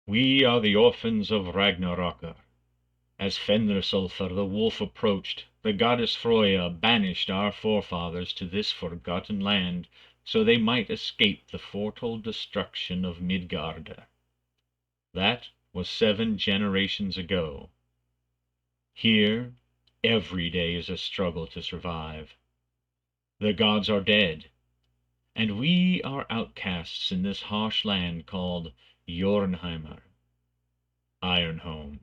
We are the Orphans of Ragnarökr. As Fenrisulfur the wolf approached, the goddess Froya banished our forefathers to this forgotten land, so they might escape the foretold destruction of Midgard. That was 7 generations ago. Here, every day is a struggle to survive. The gods are dead, and we are outcasts in this harsh land called Jornheimer, Ironhome.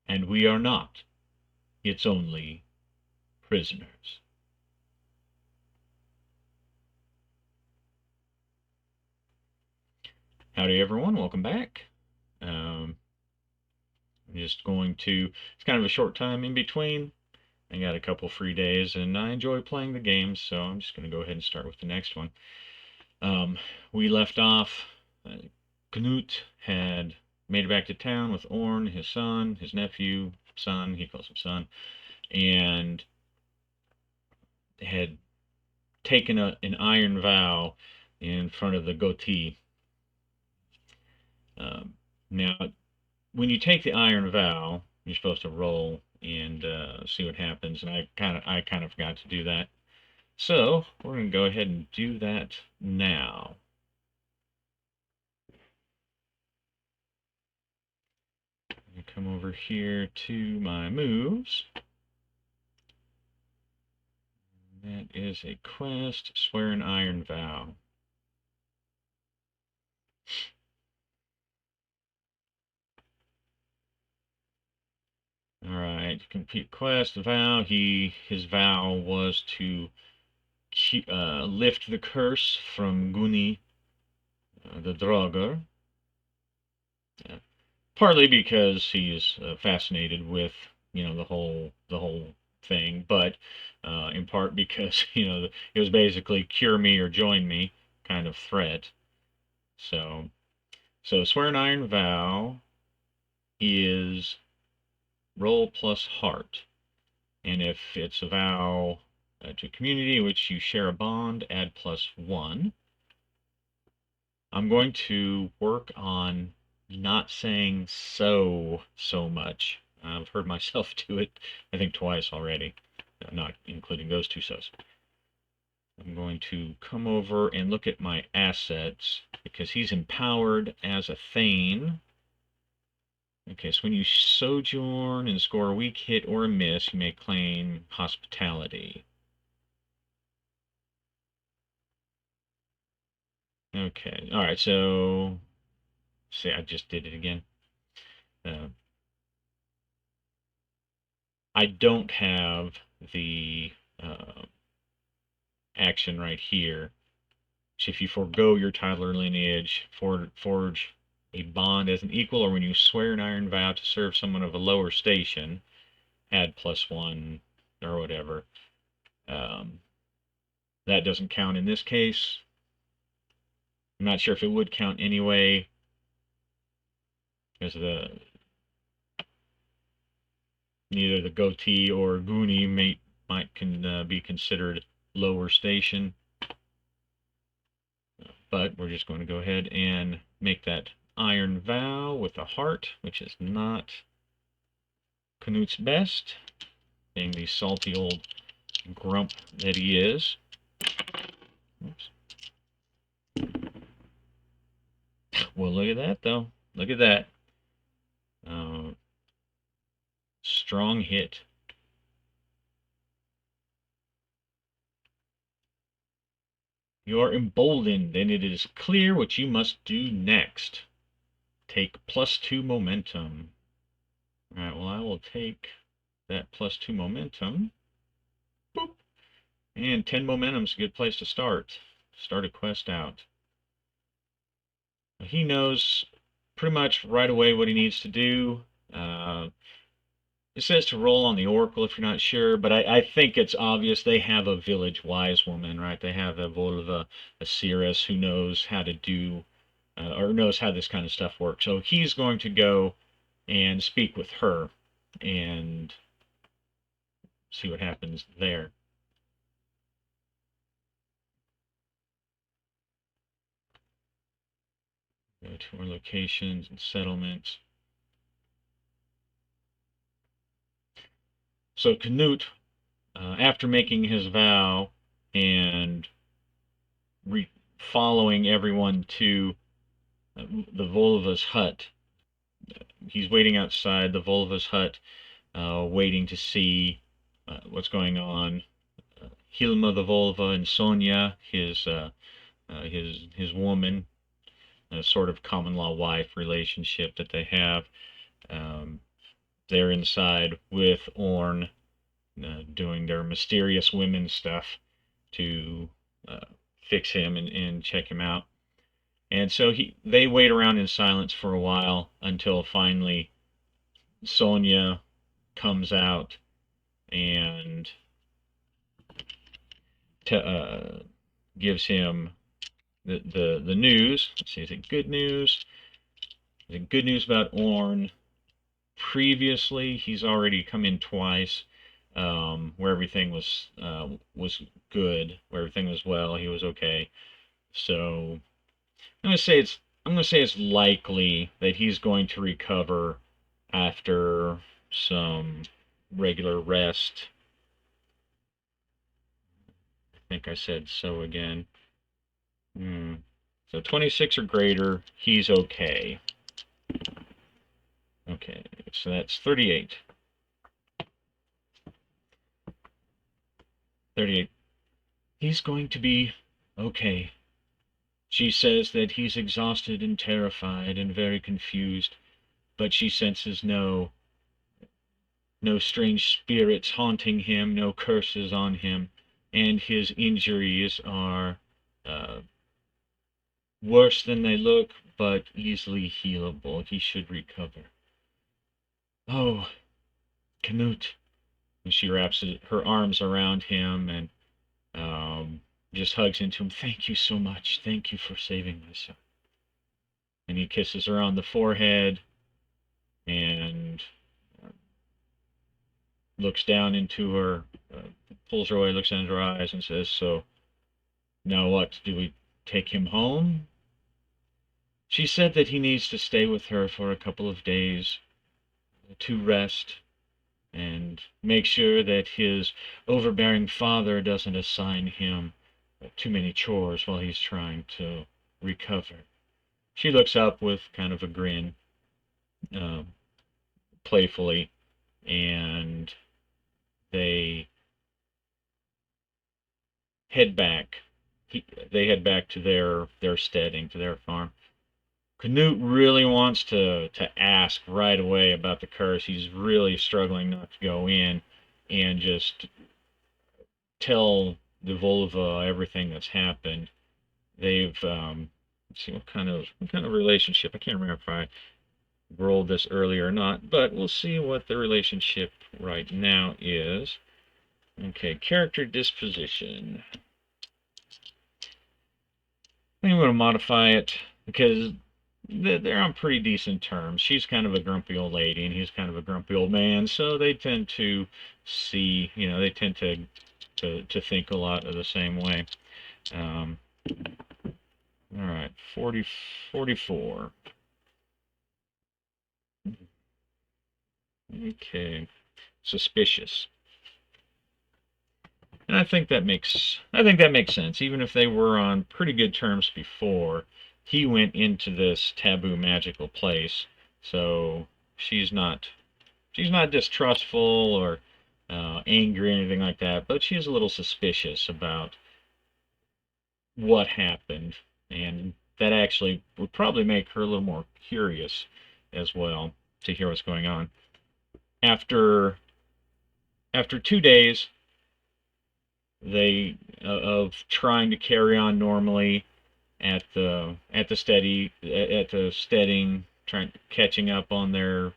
And we are not its only prisoners. Howdy everyone, welcome back. I'm just going to, it's kind of a short time in between. I got a couple free days and I enjoy playing the games, so I'm just going to go ahead and start with the next one. We left off, Knut had made it back to town with Orn, his son, his nephew, son, he calls him son, and had taken an iron vow in front of the goatee. Now, when you take the iron vow, you're supposed to roll and see what happens, and I kind of forgot to do that. So we're going to go ahead and do that now. Come over here to my moves. That is a quest, swear an iron vow. Alright, complete quest, vow. His vow was to lift the curse from Gunni, the Draugr. Partly because he's fascinated with, the whole thing, but in part because, it was basically cure me or join me kind of threat. So swear an iron vow is roll plus heart. And if it's a vow to a community in which you share a bond, add +1. I'm going to work on not saying so much. I've heard myself do it, I think, twice already, not including those two so's. I'm going to come over and look at my assets, because he's empowered as a Thane. Okay, so when you sojourn and score a weak hit or a miss, you may claim hospitality. Okay, alright, so see, I just did it again. I don't have the action right here. So if you forego your titler lineage, forge a bond as an equal, or when you swear an iron vow to serve someone of a lower station, add +1 or whatever. That doesn't count in this case. I'm not sure if it would count anyway, because neither the goatee or Gunni might be considered lower station. But we're just going to go ahead and make that iron vow with a heart, which is not Knut's best, being the salty old grump that he is. Oops. Well, look at that, though. Look at that. Strong hit. You are emboldened, and it is clear what you must do next. Take +2 momentum. Alright, well, I will take that +2 momentum. Boop. And 10 momentum's a good place to start. Start a quest out. He knows pretty much right away what he needs to do. It says to roll on the Oracle if you're not sure, but I think it's obvious. They have a village wise woman, right? They have a Volva, a Cirrus, who knows how to do, or knows how this kind of stuff works. So he's going to go and speak with her and see what happens there. Go to our locations and settlements. So Knut, after making his vow and following everyone to the Volva's hut, he's waiting outside the Volva's hut, waiting to see what's going on. Hilma the Volva and Sonia, his woman, a sort of common law wife relationship that they have. Um, they're inside with Orn, doing their mysterious women stuff to fix him and check him out. And so they wait around in silence for a while until finally Sonia comes out and gives him the news. Let's see, is it good news? Is it good news about Orn? Previously, he's already come in twice, where everything was good, where everything was well. He was okay. So I'm gonna say it's likely that he's going to recover after some regular rest. I think I said so again. So 26 or greater, he's okay. Okay, so that's 38. 38. He's going to be okay. She says that he's exhausted and terrified and very confused, but she senses no strange spirits haunting him, no curses on him, and his injuries are worse than they look, but easily healable. He should recover. Oh, Knut. And she wraps her arms around him and just hugs into him. Thank you so much. Thank you for saving my son. And he kisses her on the forehead and looks down into her, pulls her away, looks into her eyes, and says, "So, now what? Do we take him home?" She said that he needs to stay with her for a couple of days to rest and make sure that his overbearing father doesn't assign him too many chores while he's trying to recover. She looks up with kind of a grin, playfully, and they head back. They head back to their steading, to their farm. Knut really wants to ask right away about the curse. He's really struggling not to go in and just tell the Volva everything that's happened. They've let's see what kind of relationship. I can't remember if I rolled this earlier or not, but we'll see what the relationship right now is. Okay, character disposition. I'm going to modify it because they're on pretty decent terms. She's kind of a grumpy old lady, and he's kind of a grumpy old man, so they tend to see, they tend to think a lot of the same way. All right, 44. Okay, suspicious. And I think that makes sense. Even if they were on pretty good terms before, he went into this taboo magical place, so she's not distrustful or angry or anything like that, but she's a little suspicious about what happened, and that actually would probably make her a little more curious as well to hear what's going on. After 2 days of trying to carry on normally at the steading, catching up on their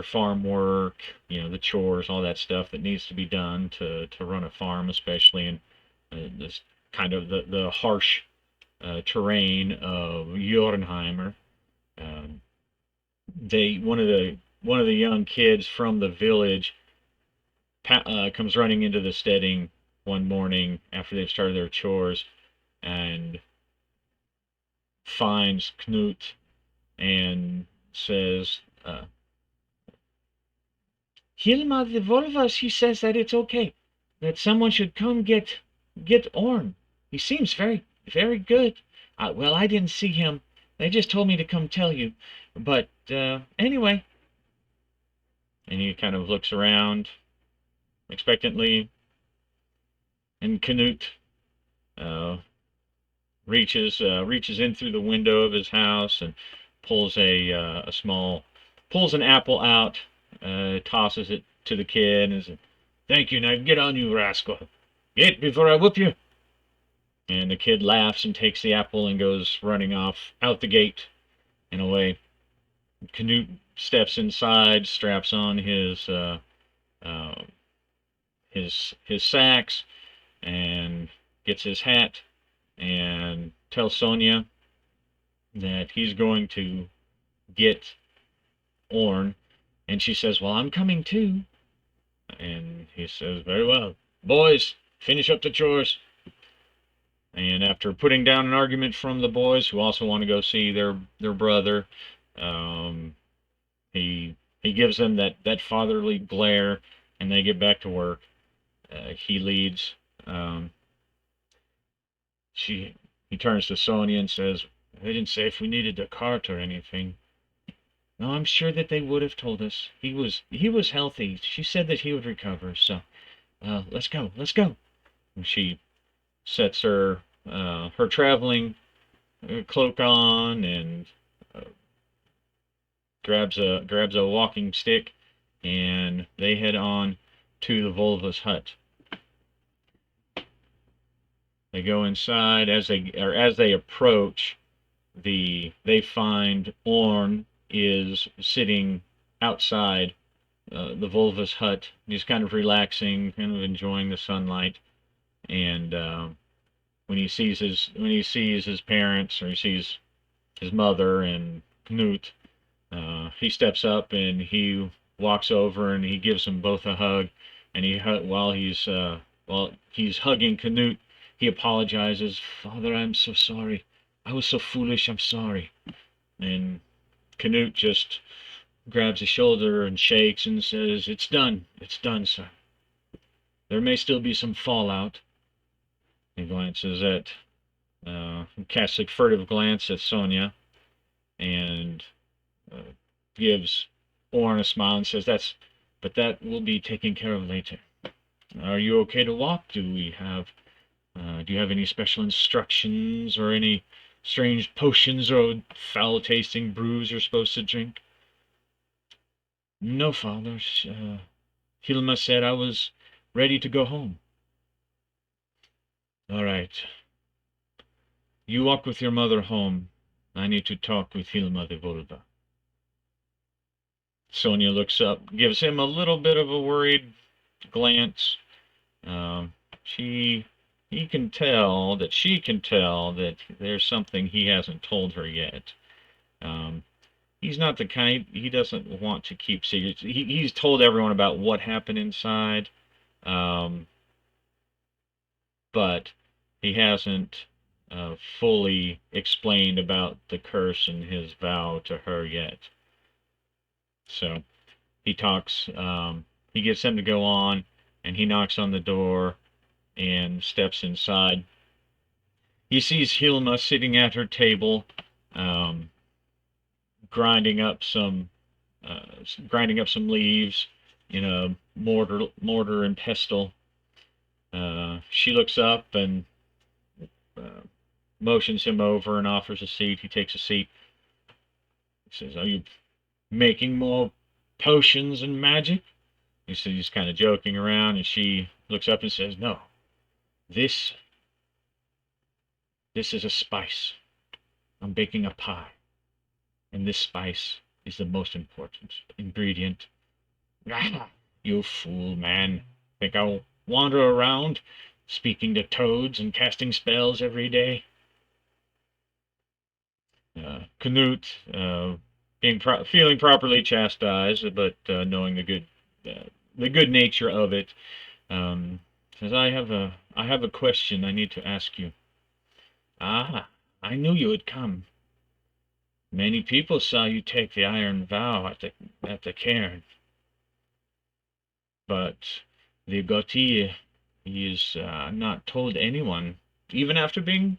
farm work, the chores, all that stuff that needs to be done to run a farm, especially in this kind of the harsh terrain of Jornheimer. One of the young kids from the village comes running into the steading one morning after they've started their chores, and finds Knut and says, Hilma the Volva, she says that it's okay, that someone should come get Orn. He seems very, very good. Well, I didn't see him. They just told me to come tell you. But anyway, and he kind of looks around expectantly, and Knut uh, reaches in through the window of his house and pulls pulls an apple out, tosses it to the kid, and says, "Thank you. Now get on, you rascal. Get before I whoop you." And the kid laughs and takes the apple and goes running off out the gate and away. Knut steps inside, straps on uh, his sacks, and gets his hat, and tells Sonia that he's going to get Orn, and she says, "Well, I'm coming too." And he says, "Very well. Boys, finish up the chores." And after putting down an argument from the boys who also want to go see their brother, um, he gives them that fatherly glare, and they get back to work. He leads. She He turns to Sonia and says, "They didn't say if we needed a cart or anything." "No, I'm sure that they would have told us. He was healthy. She said that he would recover. So, let's go. Let's go." And she sets her traveling cloak on, and uh, grabs a walking stick, and they head on to the Volva's hut. They go inside. As they approach, they find Orn is sitting outside the Volva's hut, just kind of relaxing, kind of enjoying the sunlight. And when he sees his parents, or he sees his mother and Knut, he steps up and he walks over and he gives them both a hug. And while he's hugging Knut, he apologizes. "Father, I'm so sorry. I was so foolish. I'm sorry." And Knut just grabs his shoulder and shakes and says, "It's done. It's done, sir. There may still be some fallout." He glances at, casts a furtive glance at Sonia, and uh, gives Orn a smile and says, but that will be taken care of later. Are you okay to walk? Do you have any special instructions or any strange potions or foul-tasting brews you're supposed to drink?" "No, father. Hilma said I was ready to go home." "All right. You walk with your mother home. I need to talk with Hilma the Volva." Sonia looks up, gives him a little bit of a worried glance. Um, she He can tell that she can tell that there's something he hasn't told her yet. Um, he's not the kind, he doesn't want to keep secrets. He's told everyone about what happened inside, um, but he hasn't fully explained about the curse and his vow to her yet. So he gets them to go on, and he knocks on the door and steps inside. He sees Hilma sitting at her table, um, grinding up some leaves in a mortar and pestle. She looks up and uh, motions him over and offers a seat. He takes a seat. He says, "Are you making more potions and magic?" He's kind of joking around, and she looks up and says, "No, this is a spice. I'm baking a pie, and this spice is the most important ingredient." "Ah, you fool, man. Think I'll wander around speaking to toads and casting spells every day?" Knut, feeling properly chastised, but knowing the good nature of it, says, I have a question I need to ask you." "Ah, I knew you would come. Many people saw you take the iron vow at the cairn, but the Gautier, he is not told anyone, even after being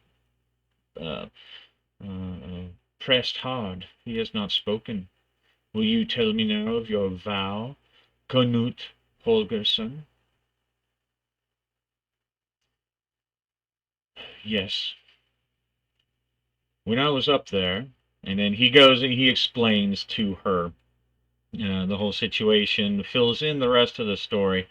uh, pressed hard. He has not spoken. Will you tell me now of your vow, Knut Holgersson? Yes. When I was up there, and then he goes and he explains to her the whole situation, fills in the rest of the story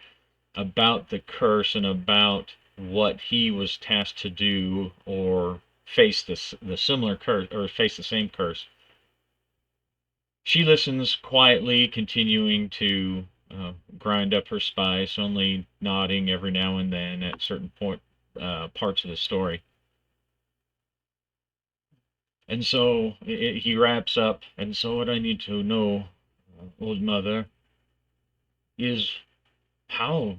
about the curse and about what he was tasked to do or face the similar curse or face the same curse. She listens quietly, continuing to grind up her spice, only nodding every now and then at certain parts of the story. And so he wraps up, and so what I need to know, old mother, is how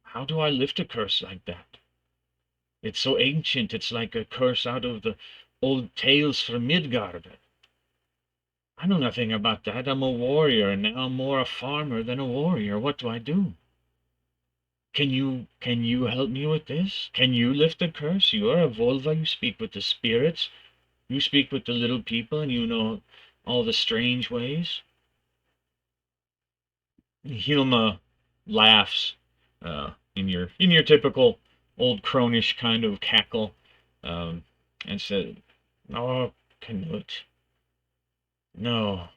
how do I lift a curse like that? It's so ancient, it's like a curse out of the old tales from Midgard. I know nothing about that. I'm a warrior, and now I'm more a farmer than a warrior. What do I do? Can you help me with this? Can you lift the curse? You are a Volva, you speak with the spirits, you speak with the little people, and you know all the strange ways. Hilma laughs in your typical old cronish kind of cackle, um, and said, "Oh, Knut, no,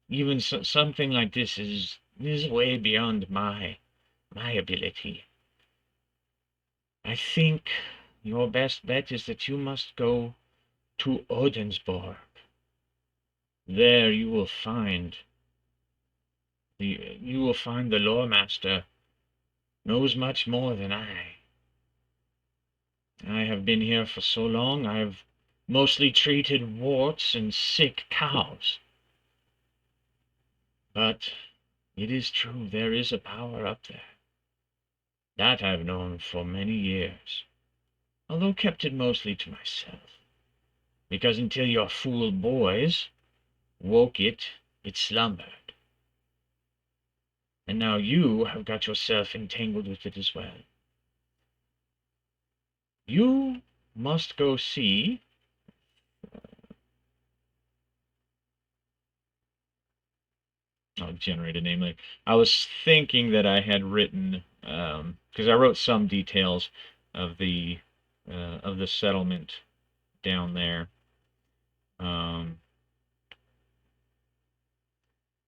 even something like this is way beyond my ability. I think your best bet is that you must go to Odensborg. There you will find the lore master knows much more than I. I have been here for so long, I've mostly treated warts and sick cows. But it is true, there is a power up there. That I've known for many years, although kept it mostly to myself. Because until your fool boys woke it, it slumbered. And now you have got yourself entangled with it as well. You must go see I'll generate a name later. I was thinking that I had written because I wrote some details of the settlement down there, um,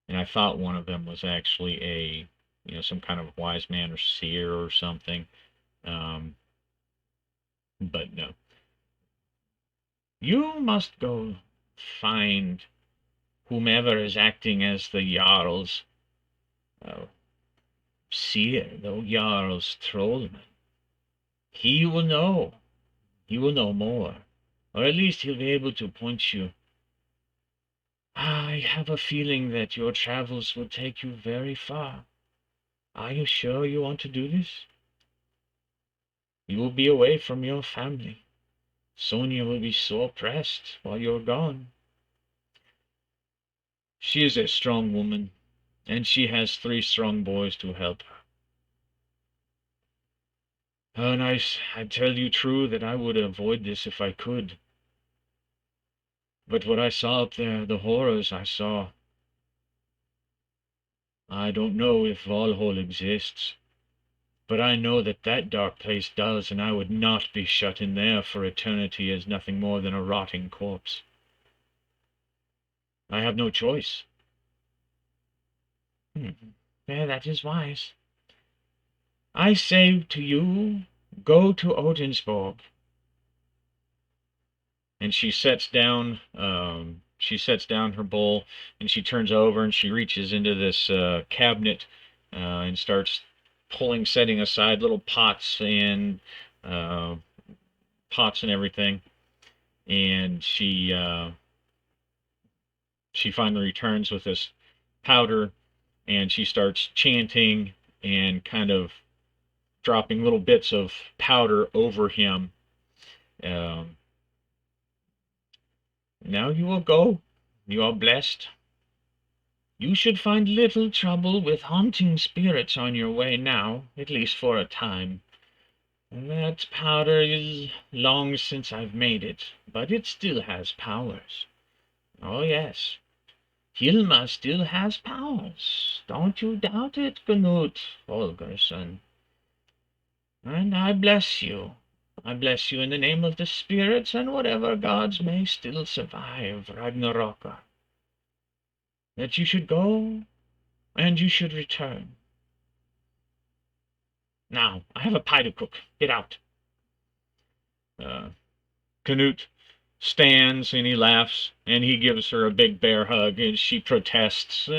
and I thought one of them was actually a some kind of wise man or seer or something, um, but no. You must go find whomever is acting as the Jarl's uh, seer, the Jarl's trollman. He will know. He will know more. Or at least he'll be able to point you. I have a feeling that your travels will take you very far. Are you sure you want to do this? You will be away from your family. Sonia will be so pressed while you're gone. She is a strong woman, and she has 3 strong boys to help her. And I tell you true that I would avoid this if I could. But what I saw up there, the horrors I saw, I don't know if Valhall exists, but I know that that dark place does, and I would not be shut in there for eternity as nothing more than a rotting corpse. I have no choice. Yeah, that is wise. I say to you, go to Odensborg. And she sets down her bowl, and she turns over and she reaches into this cabinet and starts setting aside little uh, pots and everything. And she finally returns with this powder, and she starts chanting and kind of dropping little bits of powder over him. Um, Now you will go You are blessed. You should find little trouble with haunting spirits on your way now, at least for a time. That powder is long since I've made it, but it still has powers. Oh, yes. Hilma still has powers. Don't you doubt it, Knut Holgersson. And I bless you. I bless you in the name of the spirits and whatever gods may still survive Ragnarökr. That you should go and you should return. Now, I have a pie to cook. Get out. Uh, Knut stands and he laughs and he gives her a big bear hug and she protests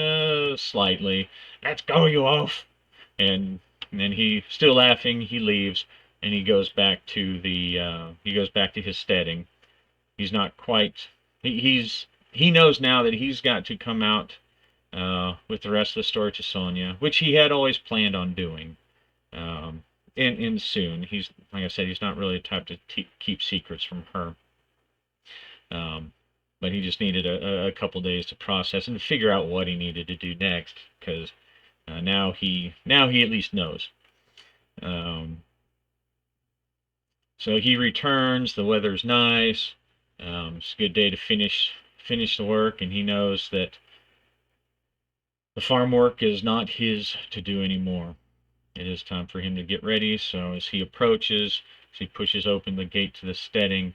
slightly. Let's go, you oaf! And then he, still laughing, he leaves and he goes back to his steading. He's not quite. He knows now that he's got to come out with the rest of the story to Sonya, which he had always planned on doing. In soon. He's, like I said, he's not really the type to keep secrets from her. But he just needed a couple days to process and to figure out what he needed to do next, because now he at least knows. So he returns. The weather's nice. It's a good day to finish the work, and he knows that the farm work is not his to do anymore. It is time for him to get ready. So as he approaches, as he pushes open the gate to the steading,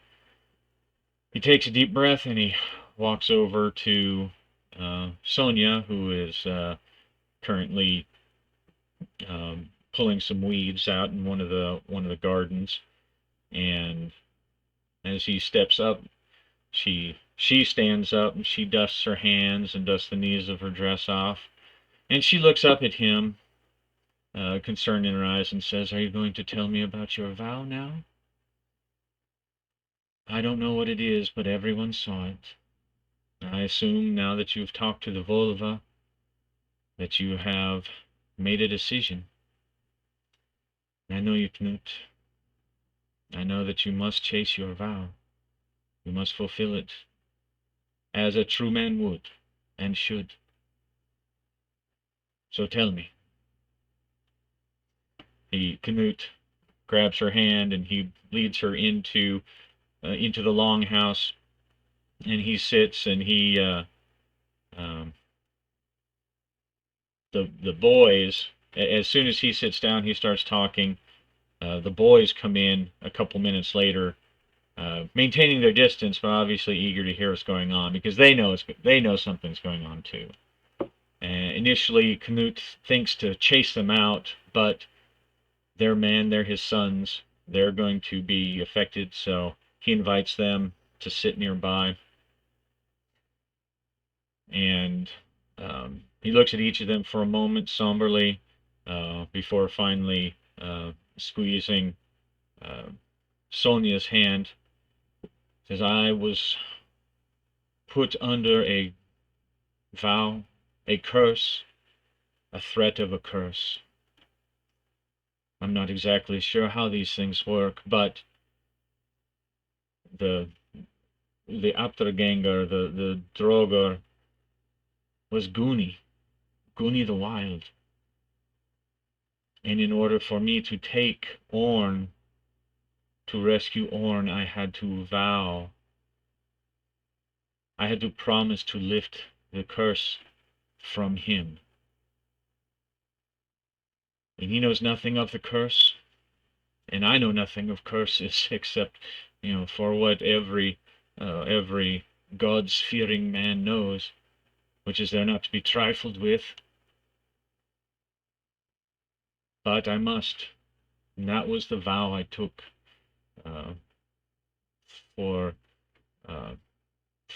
he takes a deep breath and he walks over to Sonya, who is currently pulling some weeds out in one of the gardens. And as he steps up, she stands up and she dusts her hands and dusts the knees of her dress off, and she looks up at him, concern in her eyes, and says, "Are you going to tell me about your vow now? I don't know what it is, but everyone saw it. I assume now that you've talked to the Volva that you have made a decision. I know you, Knut. I know that you must chase your vow. You must fulfill it as a true man would and should. So tell me." Knut grabs her hand and he leads her into the longhouse, and he sits and he the boys, as soon as he sits down, he starts talking. The boys come in a couple minutes later, maintaining their distance, but obviously eager to hear what's going on, because they know something's going on too. Initially, Knut thinks to chase them out, but their men, they're his sons, they're going to be affected, so he invites them to sit nearby. And he looks at each of them for a moment somberly, before finally squeezing Sonya's hand. Says, "I was put under a vow, a curse, a threat of a curse. I'm not exactly sure how these things work, but the Apterganger, the Droger, was Guni the Wild. And in order for me to take Orn, to rescue Orn, I had to vow. I had to promise to lift the curse from him. And he knows nothing of the curse, and I know nothing of curses except, for what every God's-fearing man knows, which is they're not to be trifled with. But I must, and that was the vow I took for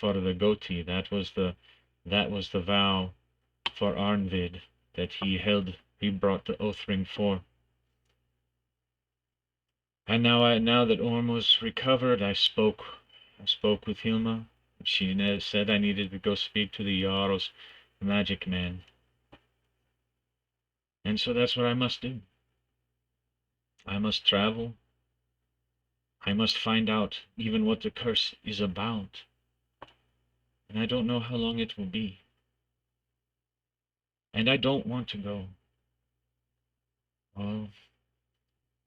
the Goti. That was the vow for Arnvid that he brought the oath ring for. And now that Orm was recovered, I spoke with Hilma. She said I needed to go speak to the Jarl's magic man. And so that's what I must do. I must travel. I must find out even what the curse is about. and I don't know how long it will be. And I don't want to go. Oh,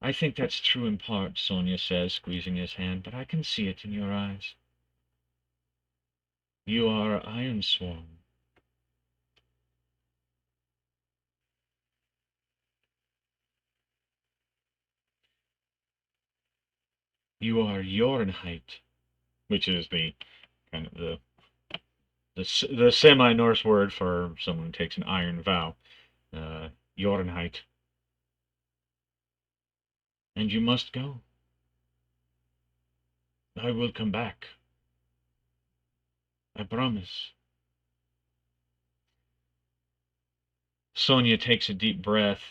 I think that's true in part, Sonia says, squeezing his hand, but I can see it in your eyes. You are Ironsworn. You are Jornheit, which is the kind of the semi-Norse word for someone who takes an iron vow. Jornheit. And you must go. I will come back. I promise. Sonia takes a deep breath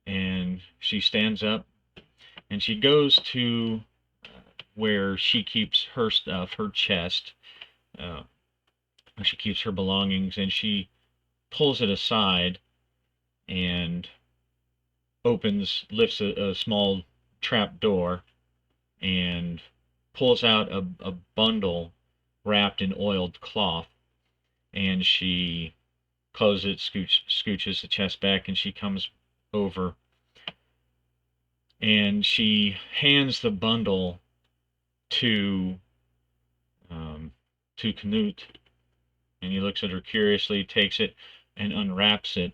and she stands up and she goes to where she keeps her stuff, her chest, uh, where she keeps her belongings, and she pulls it aside and lifts a small trap door and pulls out a bundle wrapped in oiled cloth, and she closes it, scooches the chest back, and she comes over and she hands the bundle to um, to Knut, and he looks at her curiously, takes it and unwraps it,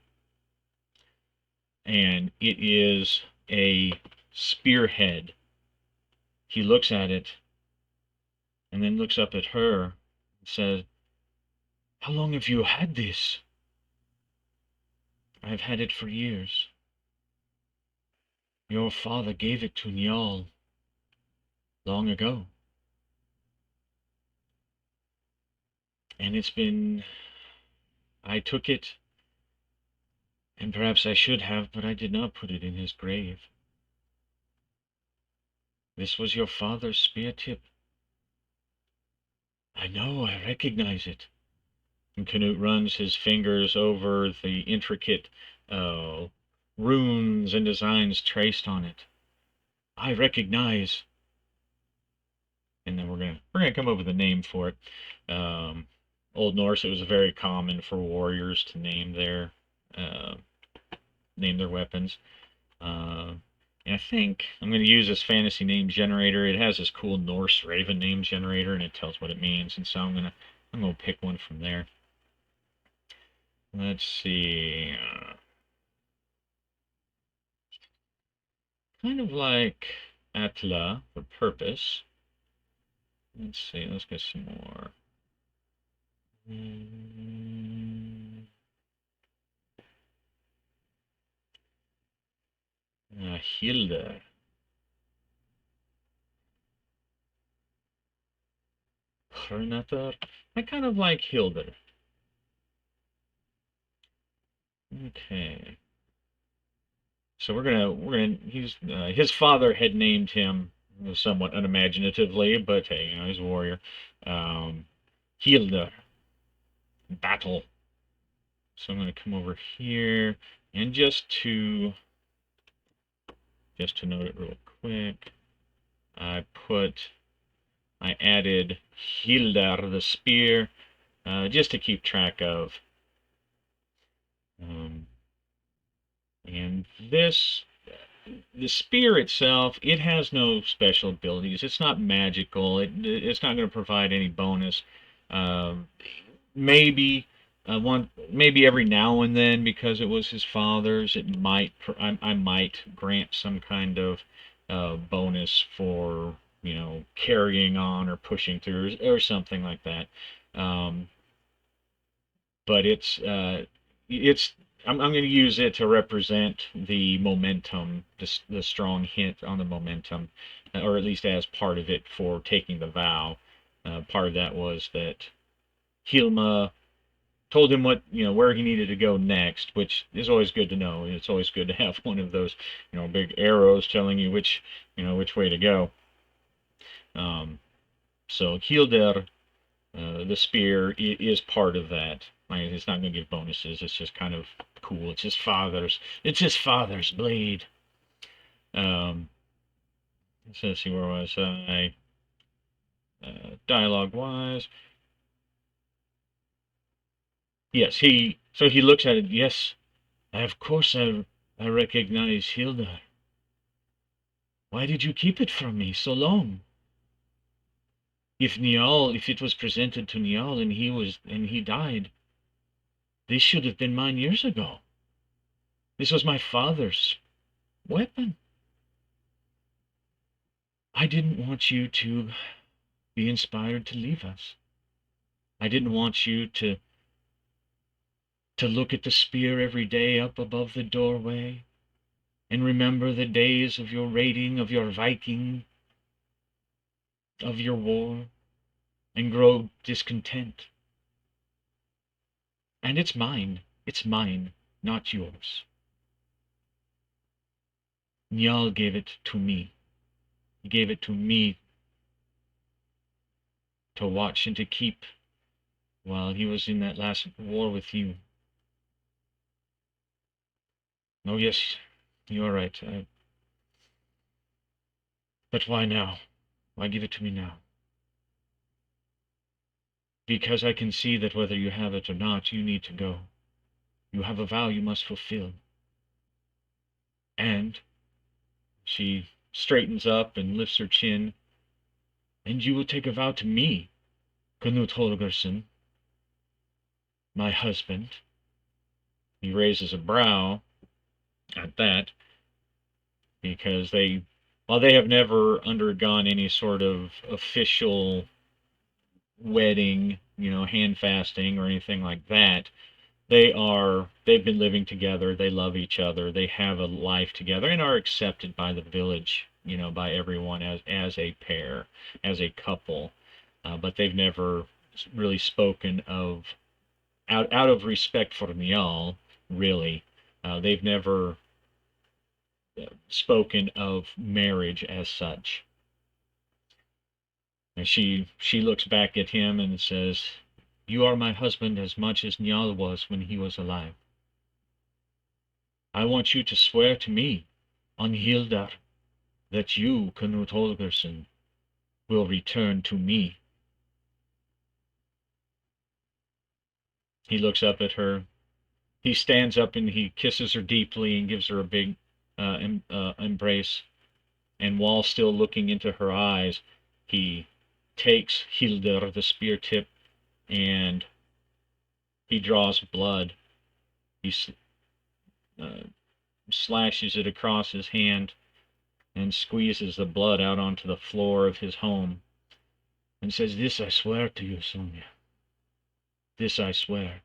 and it is a spearhead. He looks at it and then looks up at her and says, "How long have you had this?" "I've had it for years. Your father gave it to Njal long ago. And it's been... I took it, and perhaps I should have, but I did not put it in his grave. This was your father's spear tip." "I know, I recognize it." And Canute runs his fingers over the intricate uh, runes and designs traced on it. "I recognize." And then we're gonna come up with a name for it. Um, Old Norse, it was very common for warriors to uh, name their weapons. Uh, and I think I'm going to use this fantasy name generator. It has this cool Norse Raven name generator, and it tells what it means. And so I'm gonna pick one from there. Let's see. Kind of like Atla for purpose. Let's see. Let's get some more. Hilda. Pernatar. I kind of like Hilda. Okay. So his father had named him somewhat unimaginatively, but hey, he's a warrior. Um, Hilda, battle. So I'm going to come over here and just to note it real quick, I added Hildar the spear, just to keep track of. And the spear itself, it has no special abilities. It's not magical. It's not going to provide any bonus. Um, maybe maybe every now and then, because it was his father's, I might grant some kind of bonus for carrying on or pushing through or something like that. Um, but it's I'm going to use it to represent the momentum, the strong hint on the momentum, or at least as part of it for taking the vow. Part of that was that Hilma told him where he needed to go next, which is always good to know. It's always good to have one of those, big arrows telling you which way to go. So Hilder, the spear, is part of that. It's not going to give bonuses. It's just kind of cool. It's his father's. It's his father's blade. Um, so let's see, where was I? Dialogue wise, Yes, so he looks at it. Yes, of course I recognize Hilda. Why did you keep it from me so long? If it was presented to Niall and he died, this should have been mine years ago. This was my father's weapon. I didn't want you to be inspired to leave us. I didn't want you to look at the spear every day up above the doorway and remember the days of your raiding, of your Viking, of your war, and grow discontent. And it's mine. It's mine, not yours. Njal gave it to me. He gave it to me to watch and to keep while he was in that last war with you. Oh, yes, you're right. But why now? Why give it to me now? Because I can see that whether you have it or not, you need to go. You have a vow you must fulfill. And she straightens up and lifts her chin. And you will take a vow to me, Knut Holgersson, my husband. He raises a brow at that because while they have never undergone any sort of official wedding, hand fasting or anything like that, they've been living together, they love each other, they have a life together and are accepted by the village, by everyone as a pair, as a couple. But they've never really spoken of out of respect for Niall, really. They've never spoken of marriage as such. And she looks back at him and says, "You are my husband as much as Njal was when he was alive. I want you to swear to me, on Hildar, that you, Knut Holgersson, will return to me." He looks up at her. He stands up and he kisses her deeply and gives her a big embrace. And while still looking into her eyes, he takes Hildar, the spear tip, and he draws blood. He uh, slashes it across his hand and squeezes the blood out onto the floor of his home and says, "This I swear to you, Sonia. This I swear,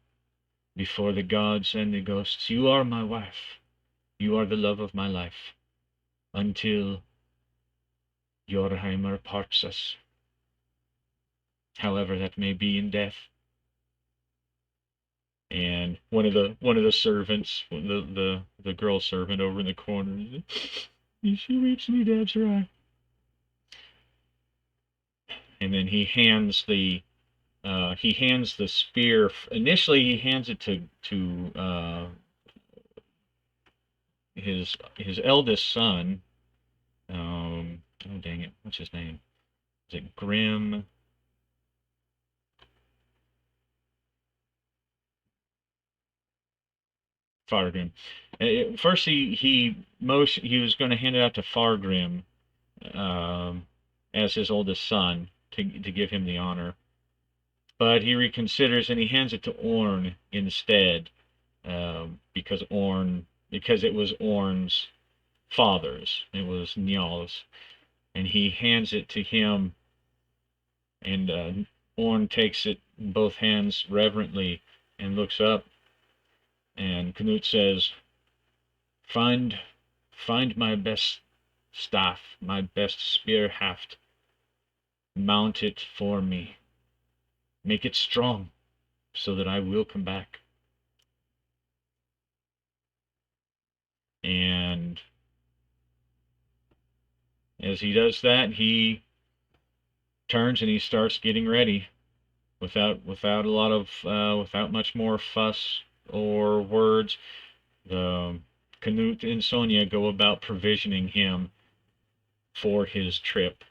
before the gods and the ghosts. You are my wife. You are the love of my life, until Jorheimer parts us, however that may be in death." And one of the servants, the girl servant over in the corner, she weeps and he dabs her eye. And then he hands the spear. Initially, he hands it to his eldest son. Oh dang it, what's his name? Is it Grim? Fargrim. First, he was going to hand it out to Fargrim as his oldest son to give him the honor, but he reconsiders and he hands it to Orn instead, because it was Orn's father's. It was Njal's, and he hands it to him, and Orn takes it in both hands reverently and looks up, and Knut says, "Find my best staff, my best spear haft. Mount it for me. Make it strong, so that I will come back." And as he does that, he turns and he starts getting ready without a lot of without much more fuss or words. The Knut and Sonia go about provisioning him for his trip.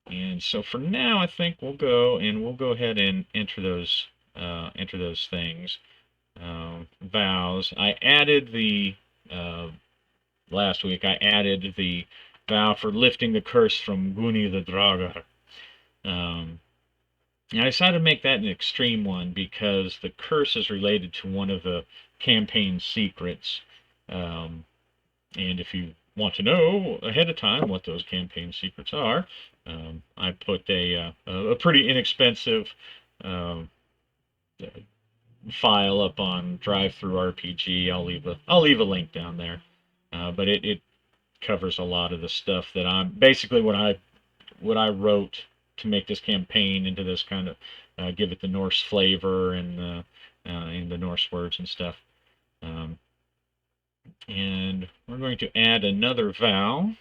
And so for now, I think we'll go ahead and enter those things, vows. I added the last week. I added the vow for lifting the curse from Guni the Draugr. And I decided to make that an extreme one because the curse is related to one of the campaign secrets. Um, and if you want to know ahead of time what those campaign secrets are, I put a pretty inexpensive um, file up on Drive-Through RPG. I'll leave a link down there, but it covers a lot of the stuff that I'm basically what I wrote to make this campaign into this kind of give it the Norse flavor and in the Norse words and stuff. Um, and we're going to add another vow.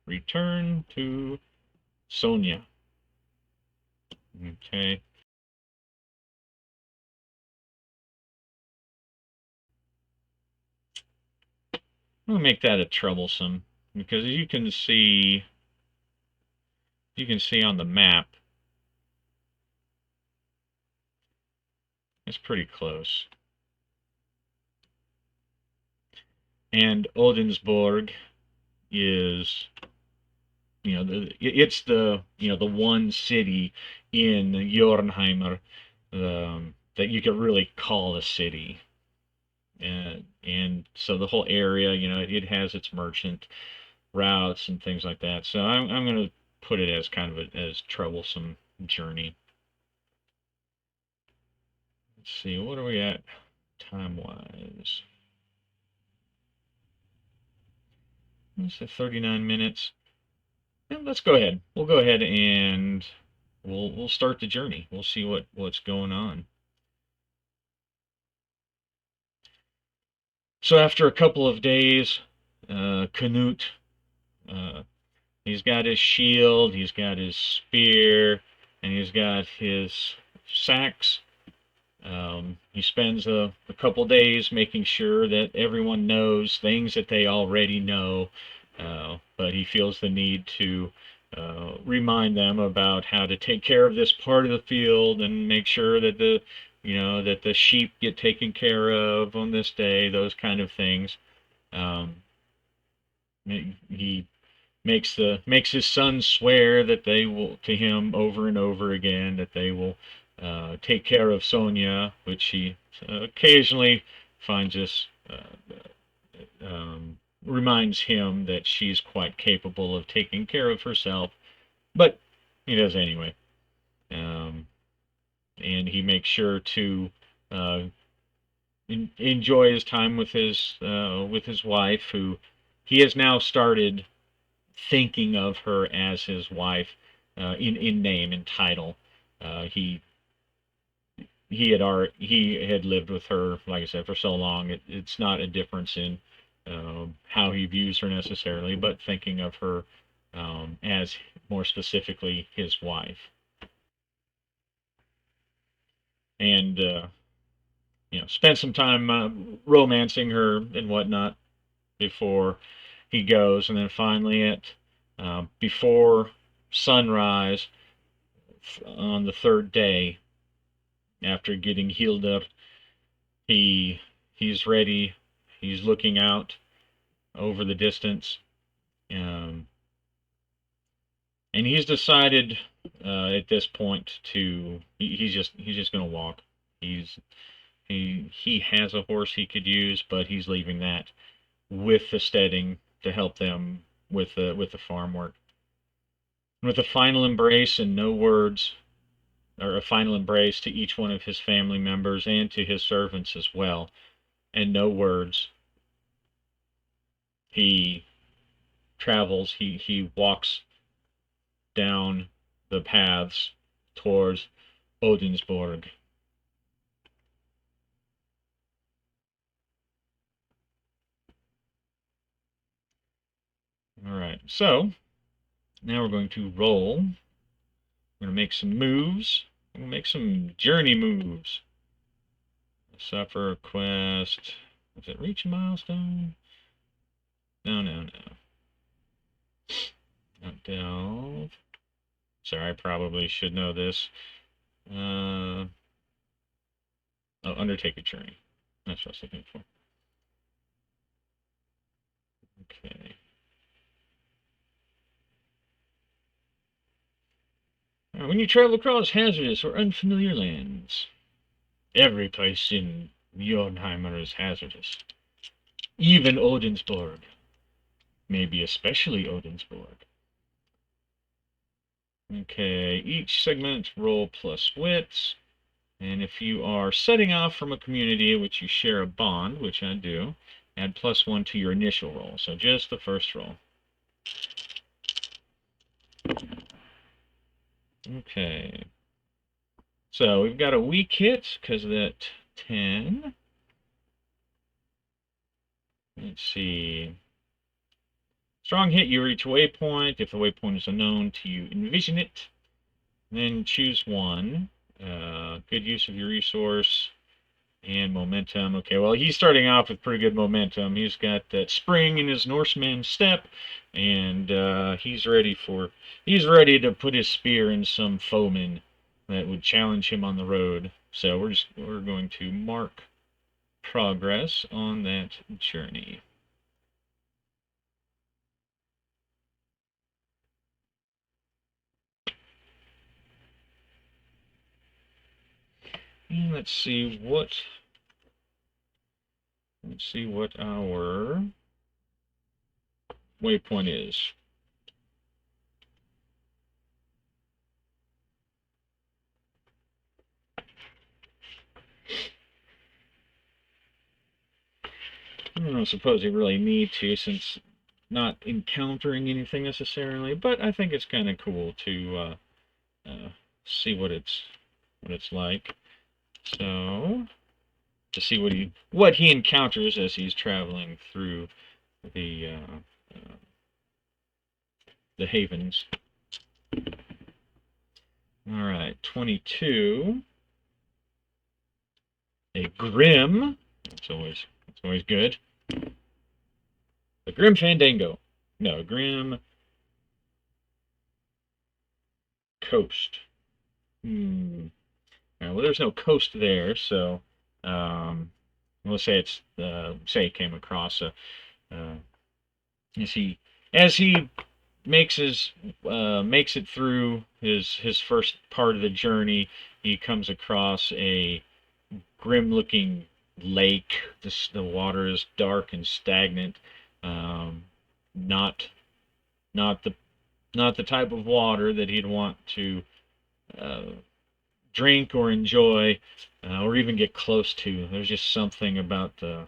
Return to Sonia. Okay. I'll make that a troublesome because as you can see on the map, it's pretty close. And Odensborg is, it's the the one city in Jornheimer that you could really call a city. And so the whole area, it has its merchant routes and things like that. So I'm going to put it as kind of as troublesome journey. Let's see, what are we at time-wise? Let's say 39 minutes. Yeah, let's go ahead. We'll go ahead and we'll start the journey. We'll see what's going on. So after a couple of days, Knut, he's got his shield, he's got his spear, and he's got his sacks. He spends a couple days making sure that everyone knows things that they already know, but he feels the need to remind them about how to take care of this part of the field and make sure that the sheep get taken care of on this day, those kind of things. He makes his sons swear that they will to him over and over again that they will take care of Sonia, which he occasionally finds this reminds him that she's quite capable of taking care of herself, but he does anyway. And he makes sure to enjoy his time with his wife, who he has now started thinking of her as his wife in name and title. He had lived with her, like I said, for so long. It's not a difference in how he views her necessarily, but thinking of her as more specifically his wife. And spent some time romancing her and whatnot before he goes, and then finally at before sunrise on the third day after getting Hilder, he's ready. He's looking out over the distance, um, and he's decided at this point to he's just going to walk. He has a horse he could use, but he's leaving that with the steading to help them with the farm work. With a final embrace and no words, or a final embrace to each one of his family members and to his servants as well, and no words, he travels, he walks down the paths towards Odensborg. Alright, so now we're going to roll. We're going to make some moves. We're going to make some journey moves. Suffer a quest. Is it reach a milestone? No. Not delve. Sorry, I probably should know this. Oh, undertake a journey. That's what I was looking for. Okay. When you travel across hazardous or unfamiliar lands, every place in Jotunheimer is hazardous. Even Odensborg. Maybe especially Odensborg. Okay, each segment roll plus wits. And if you are setting off from a community in which you share a bond, which I do, add +1 to your initial roll. So just the first roll. Okay. So we've got a weak hit because of that 10. Let's see. Strong hit, you reach a waypoint. If the waypoint is unknown to you, envision it. Then choose one. Good use of your resource and momentum. Okay, well, he's starting off with pretty good momentum. He's got that spring in his Norseman step, and he's ready to put his spear in some foeman that would challenge him on the road. So we're going to mark progress on that journey. And let's see what our waypoint is. I don't suppose you really need to, since not encountering anything necessarily, but I think it's kind of cool to see what it's like. So to see what he encounters as he's traveling through the havens. All right, 22. A grim. That's always good. A grim fandango. No, grim coast. Well, there's no coast there, so let's say it's say he came across a as he makes it through his first part of the journey, he comes across a grim-looking lake. The water is dark and stagnant. Not not the type of water that he'd want to drink or enjoy, or even get close to. There's just something about the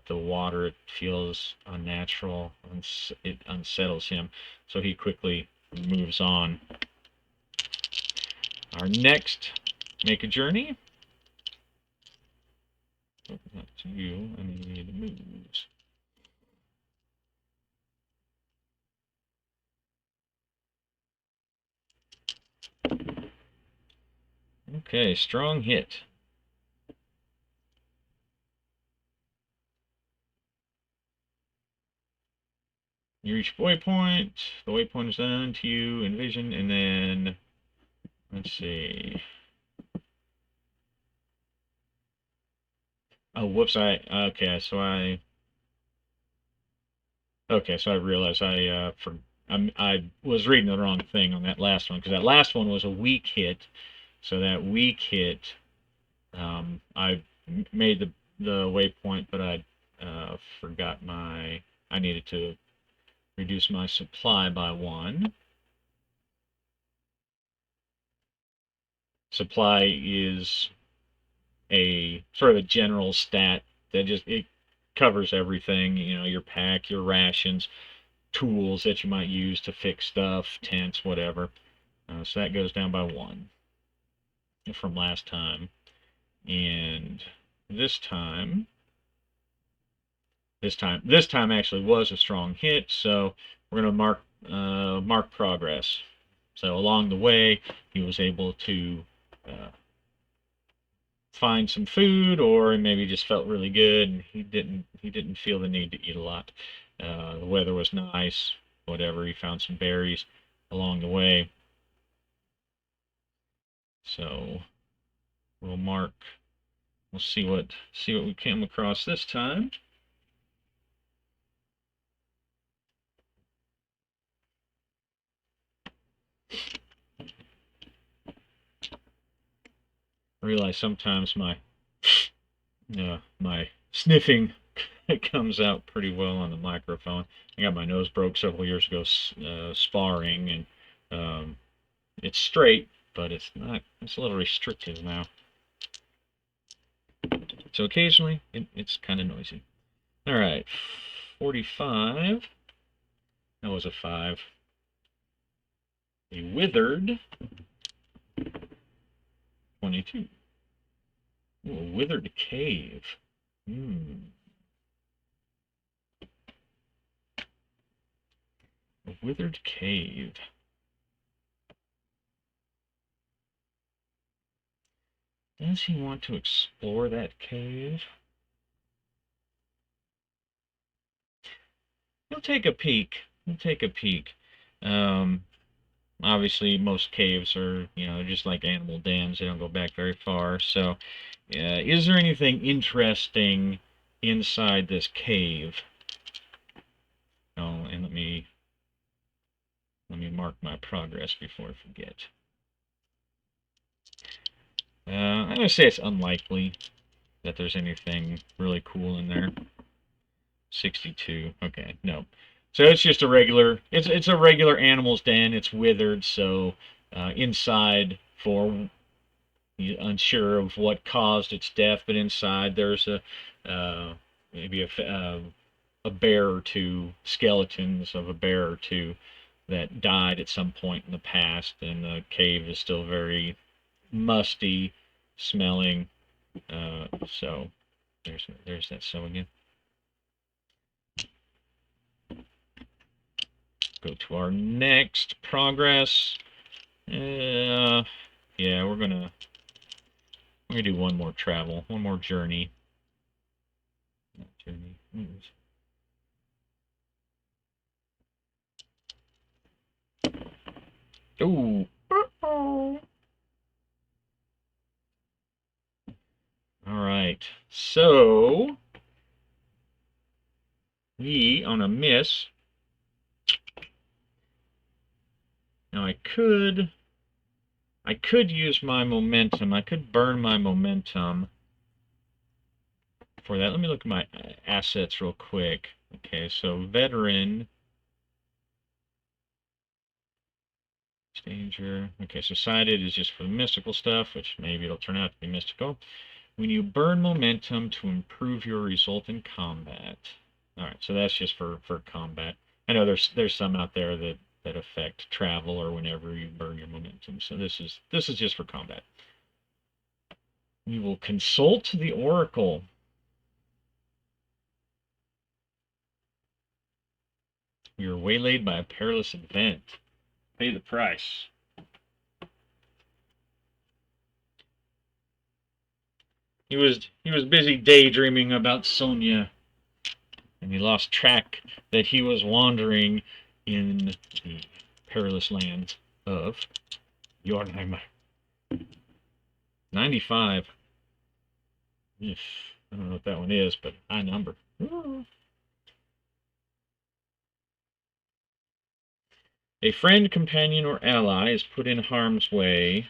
water. It feels unnatural. It unsettles him, so he quickly moves on. Our next make a journey. Not to you. I need moves. Okay, strong hit. You reach waypoint. The waypoint is done to you, envision, and then let's see. Oh, whoops! Okay, so I realized I was reading the wrong thing on that last one, because that last one was a weak hit. So that weak hit, I made the waypoint, but I forgot I needed to reduce my supply by 1. Supply is a sort of a general stat that it covers everything. You know, your pack, your rations, tools that you might use to fix stuff, tents, whatever. So that goes down by 1 from last time. And this time actually was a strong hit, so we're going to mark progress. So along the way, he was able to find some food, or maybe just felt really good, and he didn't feel the need to eat a lot. The weather was nice. whatever. He found some berries along the way. So we'll mark. We'll see what we came across this time. I realize sometimes my sniffing comes out pretty well on the microphone. I got my nose broke several years ago sparring, and it's straight, but it's not. It's a little restrictive now. So occasionally it's kind of noisy. All right, 45. That was a 5. A withered 22. Ooh, a withered cave. A withered cave. Does he want to explore that cave? He'll take a peek. He'll take a peek. Obviously, most caves are, just like animal dens. They don't go back very far. So, is there anything interesting inside this cave? Oh, and let me mark my progress before I forget. I'm going to say it's unlikely that there's anything really cool in there. 62. Okay, no. So it's just a regular. It's a regular animal's den. It's withered, so inside, for unsure of what caused its death, but inside there's maybe a bear or two, skeletons of a bear or two that died at some point in the past, and the cave is still very musty smelling. So there's that. So again, go to our next progress. Yeah, we're gonna do one more travel, one more journey. Not journey. Ooh. All right. So we on a miss. Now I could use my momentum. I could burn my momentum for that. Let me look at my assets real quick. Okay, so veteran. Danger. Okay, so sighted is just for the mystical stuff, which maybe it'll turn out to be mystical. When you burn momentum to improve your result in combat. All right, so that's just for combat. I know there's some out there that affect travel or whenever you burn your momentum. So this is just for combat. We will consult the oracle. You're waylaid by a perilous event. Pay the price. He was busy daydreaming about Sonia, and he lost track that he was wandering in the perilous lands of Jornheim. 95. I don't know what that one is, but high number. A friend, companion, or ally is put in harm's way,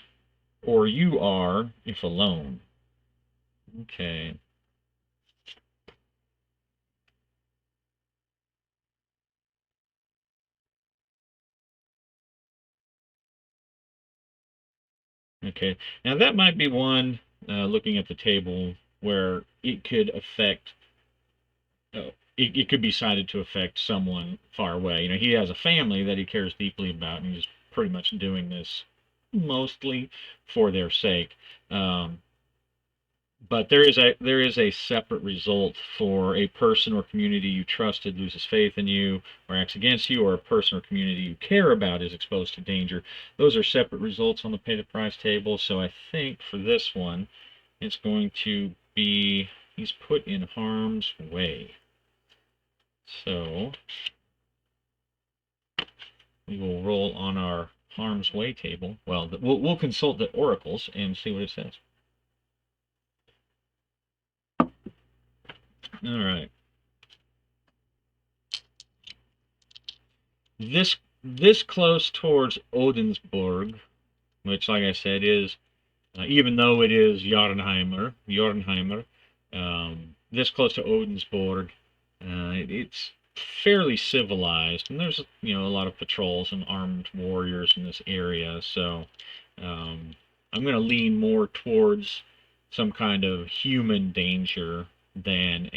or you are, if alone. Okay. Okay. Now that might be one, looking at the table, where it could affect, it could be cited to affect someone far away. He has a family that he cares deeply about, and he's pretty much doing this mostly for their sake. But there is a separate result for a person or community you trusted loses faith in you or acts against you, or a person or community you care about is exposed to danger. Those are separate results on the pay the price table. So I think for this one, it's going to be he's put in harm's way. So we will roll on our harm's way table. Well, we'll consult the oracles and see what it says. All right. This close towards Odensborg, which, like I said, is even though it is Jornheimer, this close to Odensborg, it's fairly civilized, and there's a lot of patrols and armed warriors in this area. So I'm going to lean more towards some kind of human danger than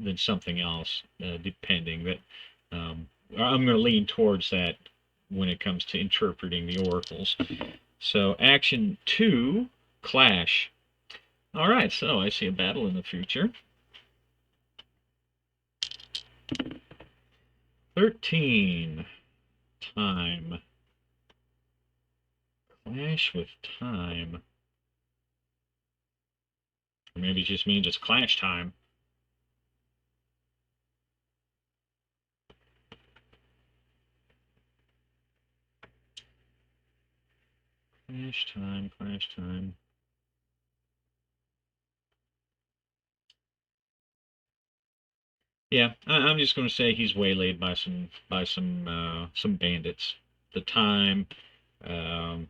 than something else, depending. But I'm going to lean towards that when it comes to interpreting the oracles. So action 2, clash. All right, so I see a battle in the future. 13. Time. Clash with time. Or maybe it just means it's clash time. Clash time, clash time. Yeah, I'm just going to say he's waylaid by some bandits. The time, not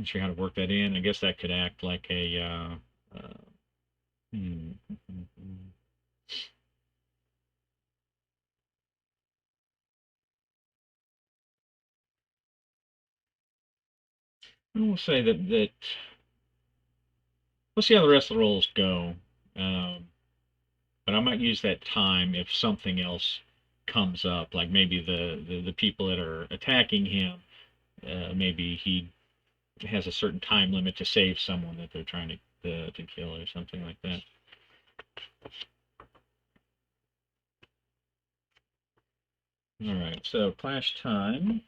sure how to work that in. I guess that could act like a I will say that we'll see how the rest of the rolls go. But I might use that time if something else comes up, like maybe the people that are attacking him, maybe he has a certain time limit to save someone that they're trying to kill or something like that. All right, so clash time.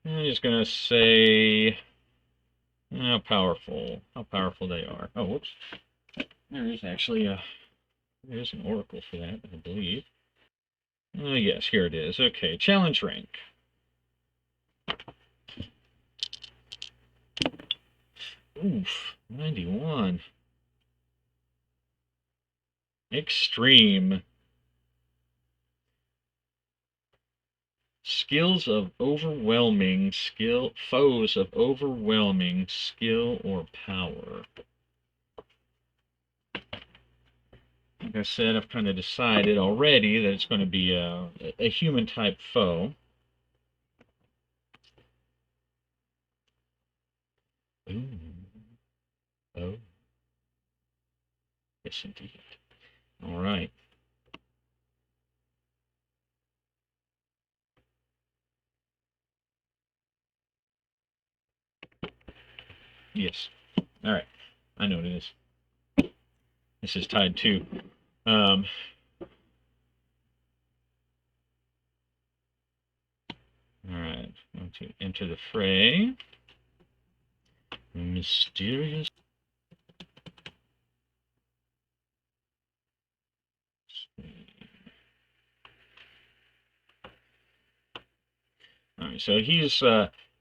I'm just gonna say how powerful they are. Oh, whoops. There is actually there's an oracle for that, I believe. Yes, here it is. Okay, challenge rank. Oof, 91. Extreme. Skills of overwhelming skill, foes of overwhelming skill or power. Like I said, I've kind of decided already that it's going to be a human type foe. Ooh. Oh. Yes, indeed. All right. Yes. All right. I know what it is. This is tied to. All right. Going to enter the fray. Mysterious. All right. So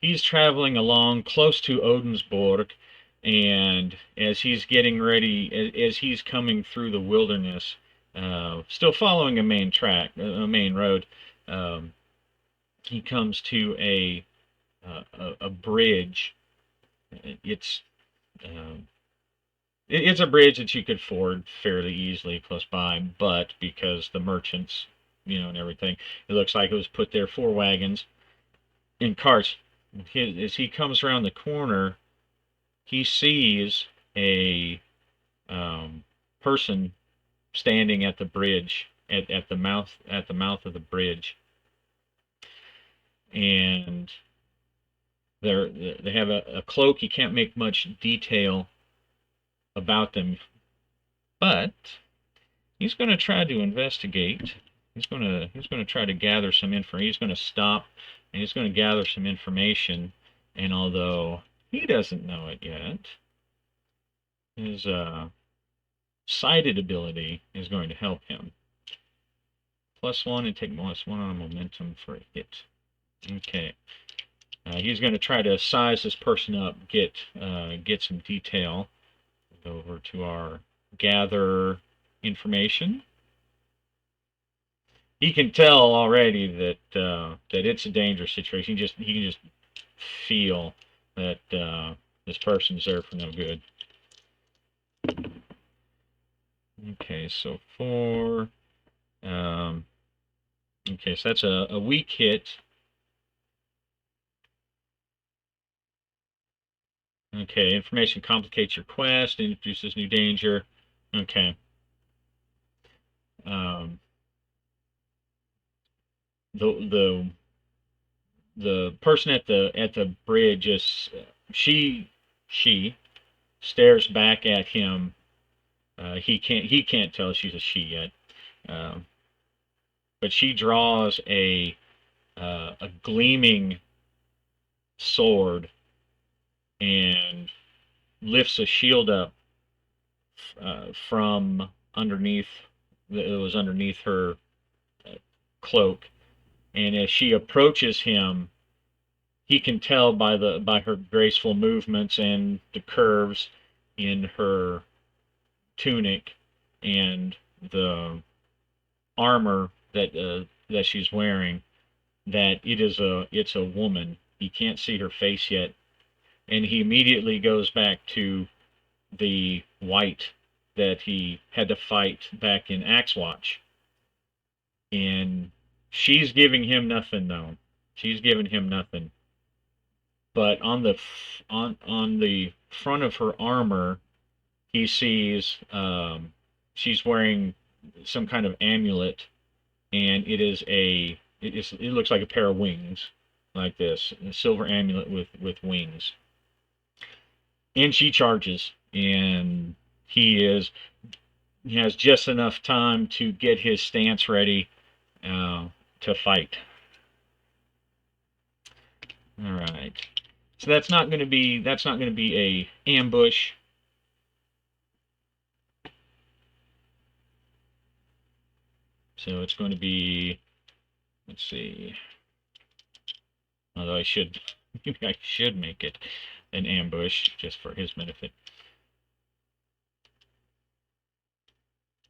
he's traveling along close to Odensborg, and as he's getting ready, as he's coming through the wilderness, still following a main road, he comes to a bridge. It's it's a bridge that you could ford fairly easily close by, but because the merchants, and everything, it looks like it was put there 4 wagons and carts. As he comes around the corner, he sees a person standing at the bridge at the mouth of the bridge, and they have a cloak. You can't make much detail about them, but he's going to try to investigate. He's going to try to gather some information. He's going to stop and he's going to gather some information. And although he doesn't know it yet, his sighted ability is going to help him. +1 and take -1 on momentum for a hit. Okay. He's going to try to size this person up, get some detail. Go over to our gather information. He can tell already that that it's a dangerous situation. He can just feel that this person's there for no good. Okay, so 4. Okay, so that's a weak hit. Okay, information complicates your quest, introduces new danger. Okay. The person at the bridge is she stares back at him. He can't tell she's a she yet, but she draws a gleaming sword and lifts a shield up from underneath. It was underneath her cloak, and as she approaches him, he can tell by her graceful movements and the curves in her tunic and the armor that she's wearing that it's a woman. He can't see her face yet, and he immediately goes back to the wight that he had to fight back in Axewatch. And she's giving him nothing, though. She's giving him nothing. But on the front of her armor, he sees she's wearing some kind of amulet, and it looks like a pair of wings, like this, a silver amulet with wings. And she charges, and he has just enough time to get his stance ready to fight. All right. So that's not going to be a ambush. So it's going to be, let's see. Although maybe I should make it an ambush just for his benefit.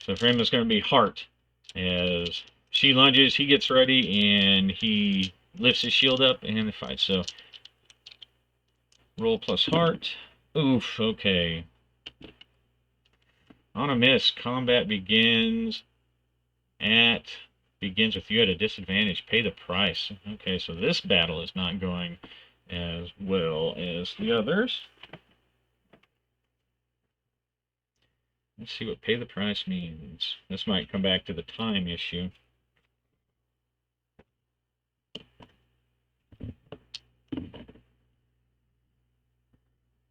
So for him, it's going to be heart. As she lunges, he gets ready, and he lifts his shield up and fights. So roll plus heart. Oof, okay. On a miss, combat begins with you at a disadvantage. Pay the price. Okay, so this battle is not going as well as the others. Let's see what pay the price means. This might come back to the time issue.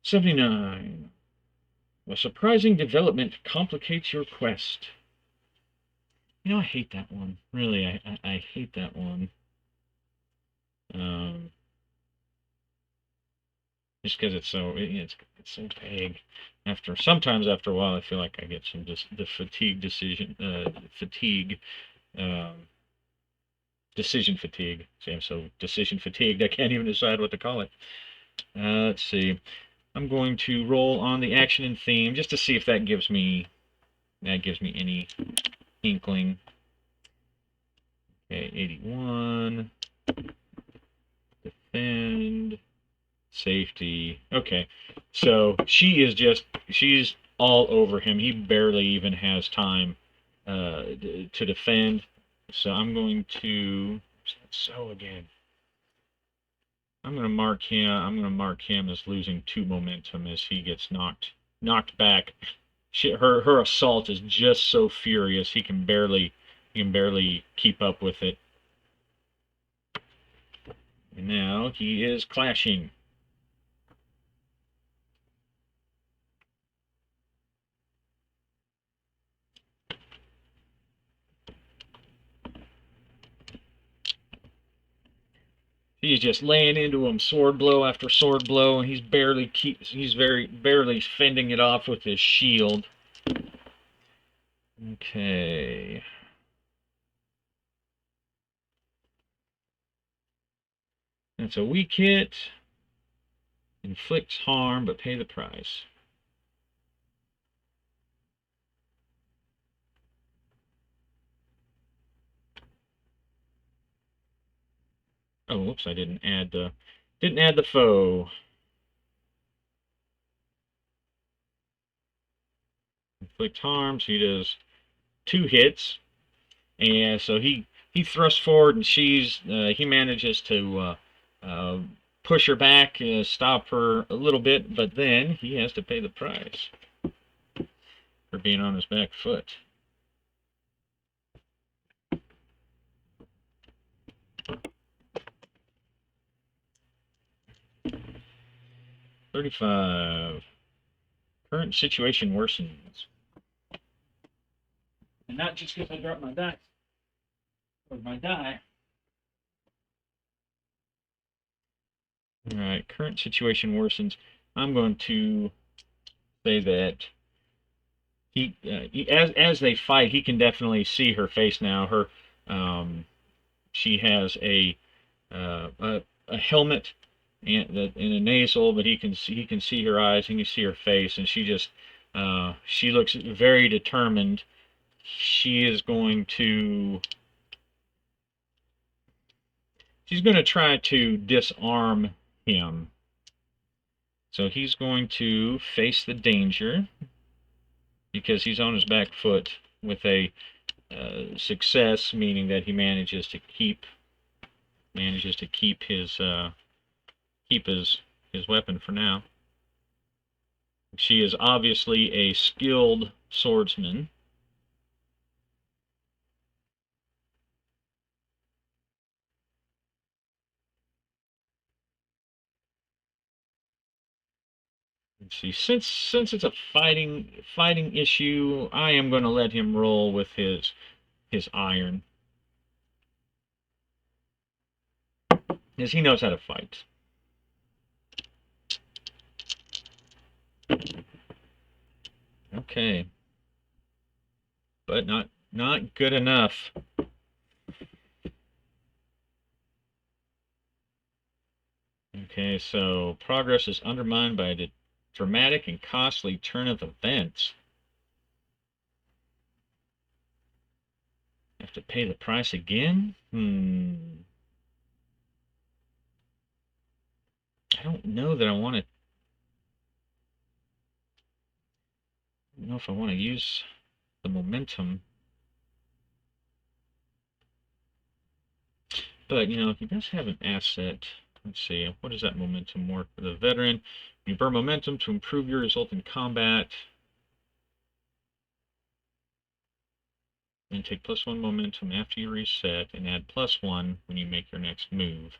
$79. A surprising development complicates your quest. You know, I hate that one. Really, I hate that one. Just because it's so vague. Sometimes after a while, I feel like I get some the decision fatigue. See, I'm so decision fatigued, I can't even decide what to call it. Let's see. I'm going to roll on the action and theme just to see if that gives me any inkling. Okay, 81. Defend. Safety. Okay, so she's all over him. He barely even has time to defend. So I'm going to again. I'm going to mark him as losing 2 momentum as he gets knocked back. Her assault is just so furious he can barely keep up with it. And now he is clashing. He's just laying into him, sword blow after sword blow, and he's barely fending it off with his shield. Okay. That's a weak hit. Inflicts harm, but pay the price. Oh, whoops! I didn't add the foe. Inflict harm. So he does 2 hits, and so he thrusts forward, and he manages to uh, push her back, stop her a little bit, but then he has to pay the price for being on his back foot. $35. Current situation worsens. And not just because I dropped my die. Or my die. Alright, current situation worsens. I'm going to say that as they fight, he can definitely see her face now. She has a helmet and a nasal, but he can see her eyes, he can see her face, and she looks very determined. She is going to she's going to try to disarm him. So he's going to face the danger because he's on his back foot with a success, meaning that he manages to keep his weapon for now. She is obviously a skilled swordsman. Let's see. Since it's a fighting issue, I am going to let him roll with his iron, because he knows how to fight. Okay, but not good enough. Okay, so progress is undermined by a dramatic and costly turn of events. Have to pay the price again? I don't know that I want to. I don't know if I want to use the momentum. But, he does have an asset. Let's see, what does that momentum work for the veteran? You burn momentum to improve your result in combat. And take +1 momentum after you reset, and add +1 when you make your next move.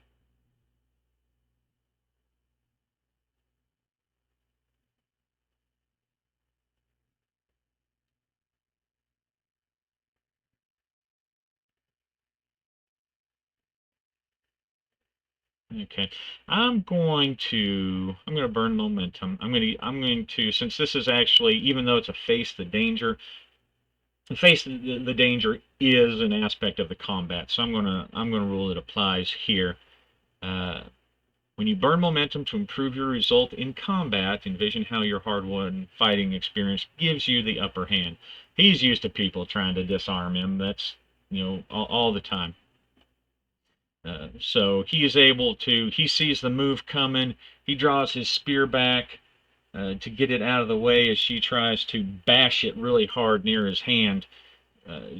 Okay, I'm going to burn momentum. I'm going to, since this is actually, even though it's a face the danger, the danger is an aspect of the combat. So I'm gonna rule it applies here. When you burn momentum to improve your result in combat, envision how your hard-won fighting experience gives you the upper hand. He's used to people trying to disarm him. That's all the time. So he is able to, he sees the move coming, he draws his spear back to get it out of the way as she tries to bash it really hard near his hand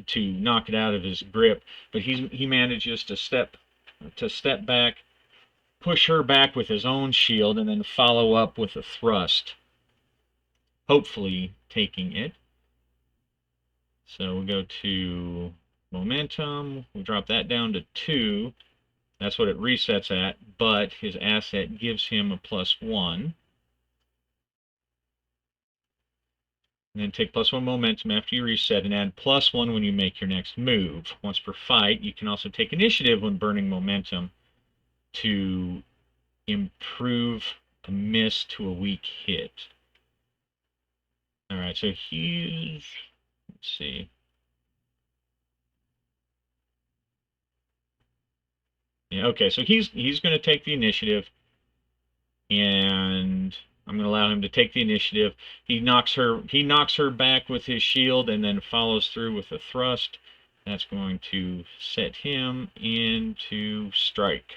to knock it out of his grip. But he manages to step back, push her back with his own shield, and then follow up with a thrust, hopefully taking it. So we go to momentum, we drop that down to 2. That's what it resets at, but his asset gives him a +1. And then take +1 momentum after you reset and add +1 when you make your next move. Once per fight, you can also take initiative when burning momentum to improve a miss to a weak hit. Alright, so let's see. Yeah, okay, so he's going to take the initiative, and I'm going to allow him to take the initiative. He knocks her back with his shield, and then follows through with a thrust. That's going to set him into strike.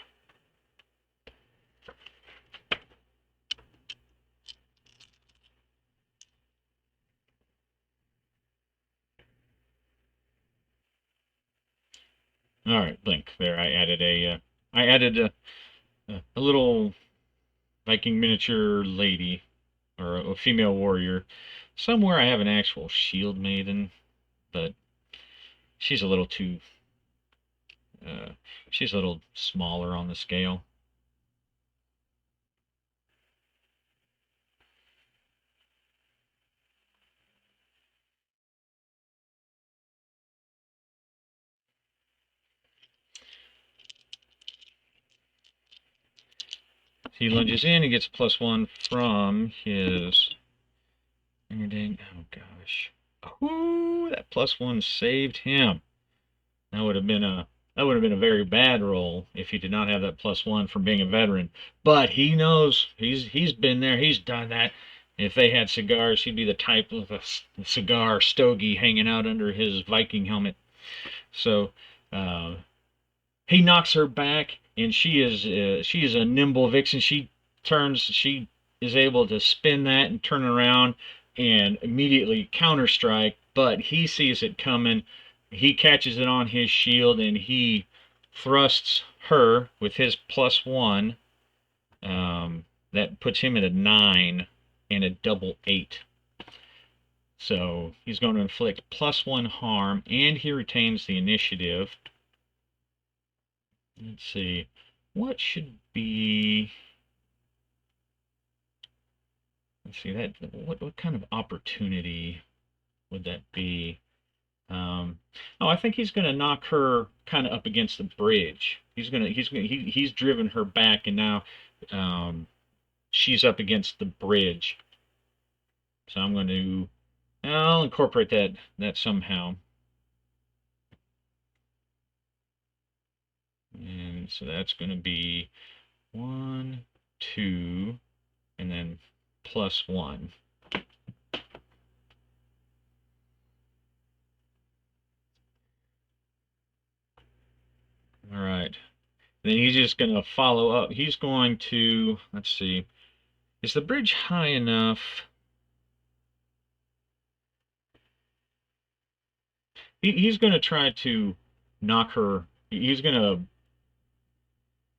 All right, blink. There, I added a little Viking miniature lady, or a female warrior. Somewhere I have an actual shield maiden, but she's a little too, uh, she's a little smaller on the scale. He lunges in, he gets +1 from his anything. Oh gosh. Ooh, that +1 saved him. That would have been a very bad roll if he did not have that +1 from being a veteran. But he knows he's been there, he's done that. If they had cigars, he'd be the type of a cigar stogie hanging out under his Viking helmet. So he knocks her back, and she is a nimble vixen. She is able to spin that and turn around and immediately counter strike. But he sees it coming. He catches it on his shield, and he thrusts her with his +1. That puts him at a 9 and a double 8. So he's going to inflict +1 harm, and he retains the initiative. Let's see. What should be... Let's see, what kind of opportunity would that be? Oh, I think he's going to knock her kind of up against the bridge. He's driven her back, and now she's up against the bridge. So I'll incorporate that somehow. And so that's going to be 1, 2, and then +1. All right. Then he's just going to follow up. He's going to, let's see, is the bridge high enough? He's going to try to knock her. He's going to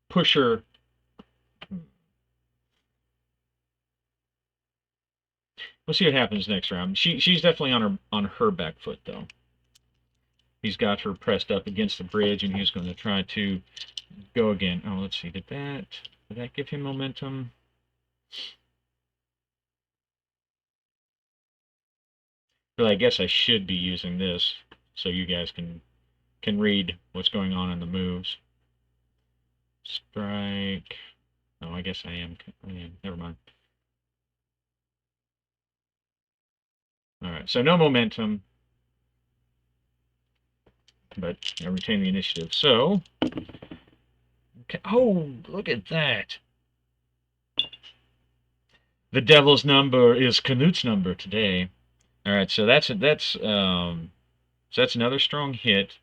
push her. We'll see what happens next round. She's definitely on her back foot though. He's got her pressed up against the bridge, and he's going to try to go again. Oh, let's see. Did that give him momentum? Well, I guess I should be using this so you guys can read what's going on in the moves. Strike. Oh, I guess I am. Never mind. All right, so no momentum, but I retain the initiative. So, okay. Oh, look at that. The devil's number is Knut's number today. All right, so that's another strong hit.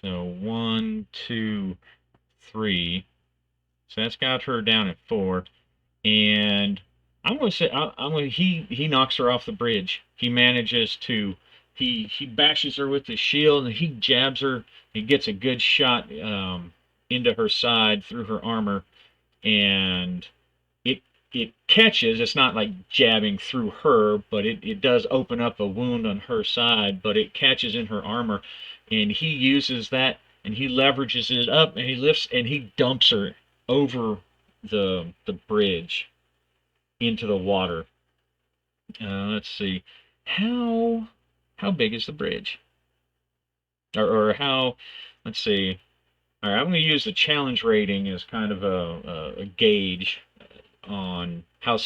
So 1, 2, 3. So that's got her down at 4. And I'm going to say he knocks her off the bridge. He manages to he bashes her with his shield, and he jabs her. He gets a good shot into her side through her armor, and it catches. It's not like jabbing through her, but it does open up a wound on her side, but it catches in her armor, and he uses that, and he leverages it up, and he lifts and he dumps her over the bridge into the water. Let's see, how big is the bridge, or how? Let's see. All right, I'm going to use the challenge rating as kind of a gauge on how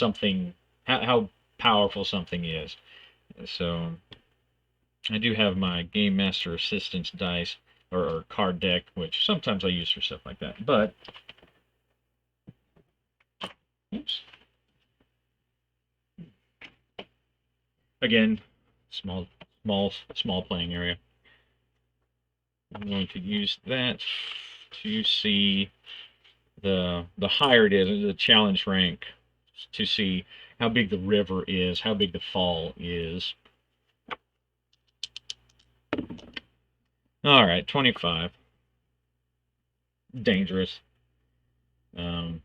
powerful something is. So I do have my Game Master Assistance dice or card deck, which sometimes I use for stuff like that. But, oops. Again, small playing area. I'm going to use that to see the higher it is, the challenge rank, to see how big the river is, how big the fall is. All right, 25. Dangerous. And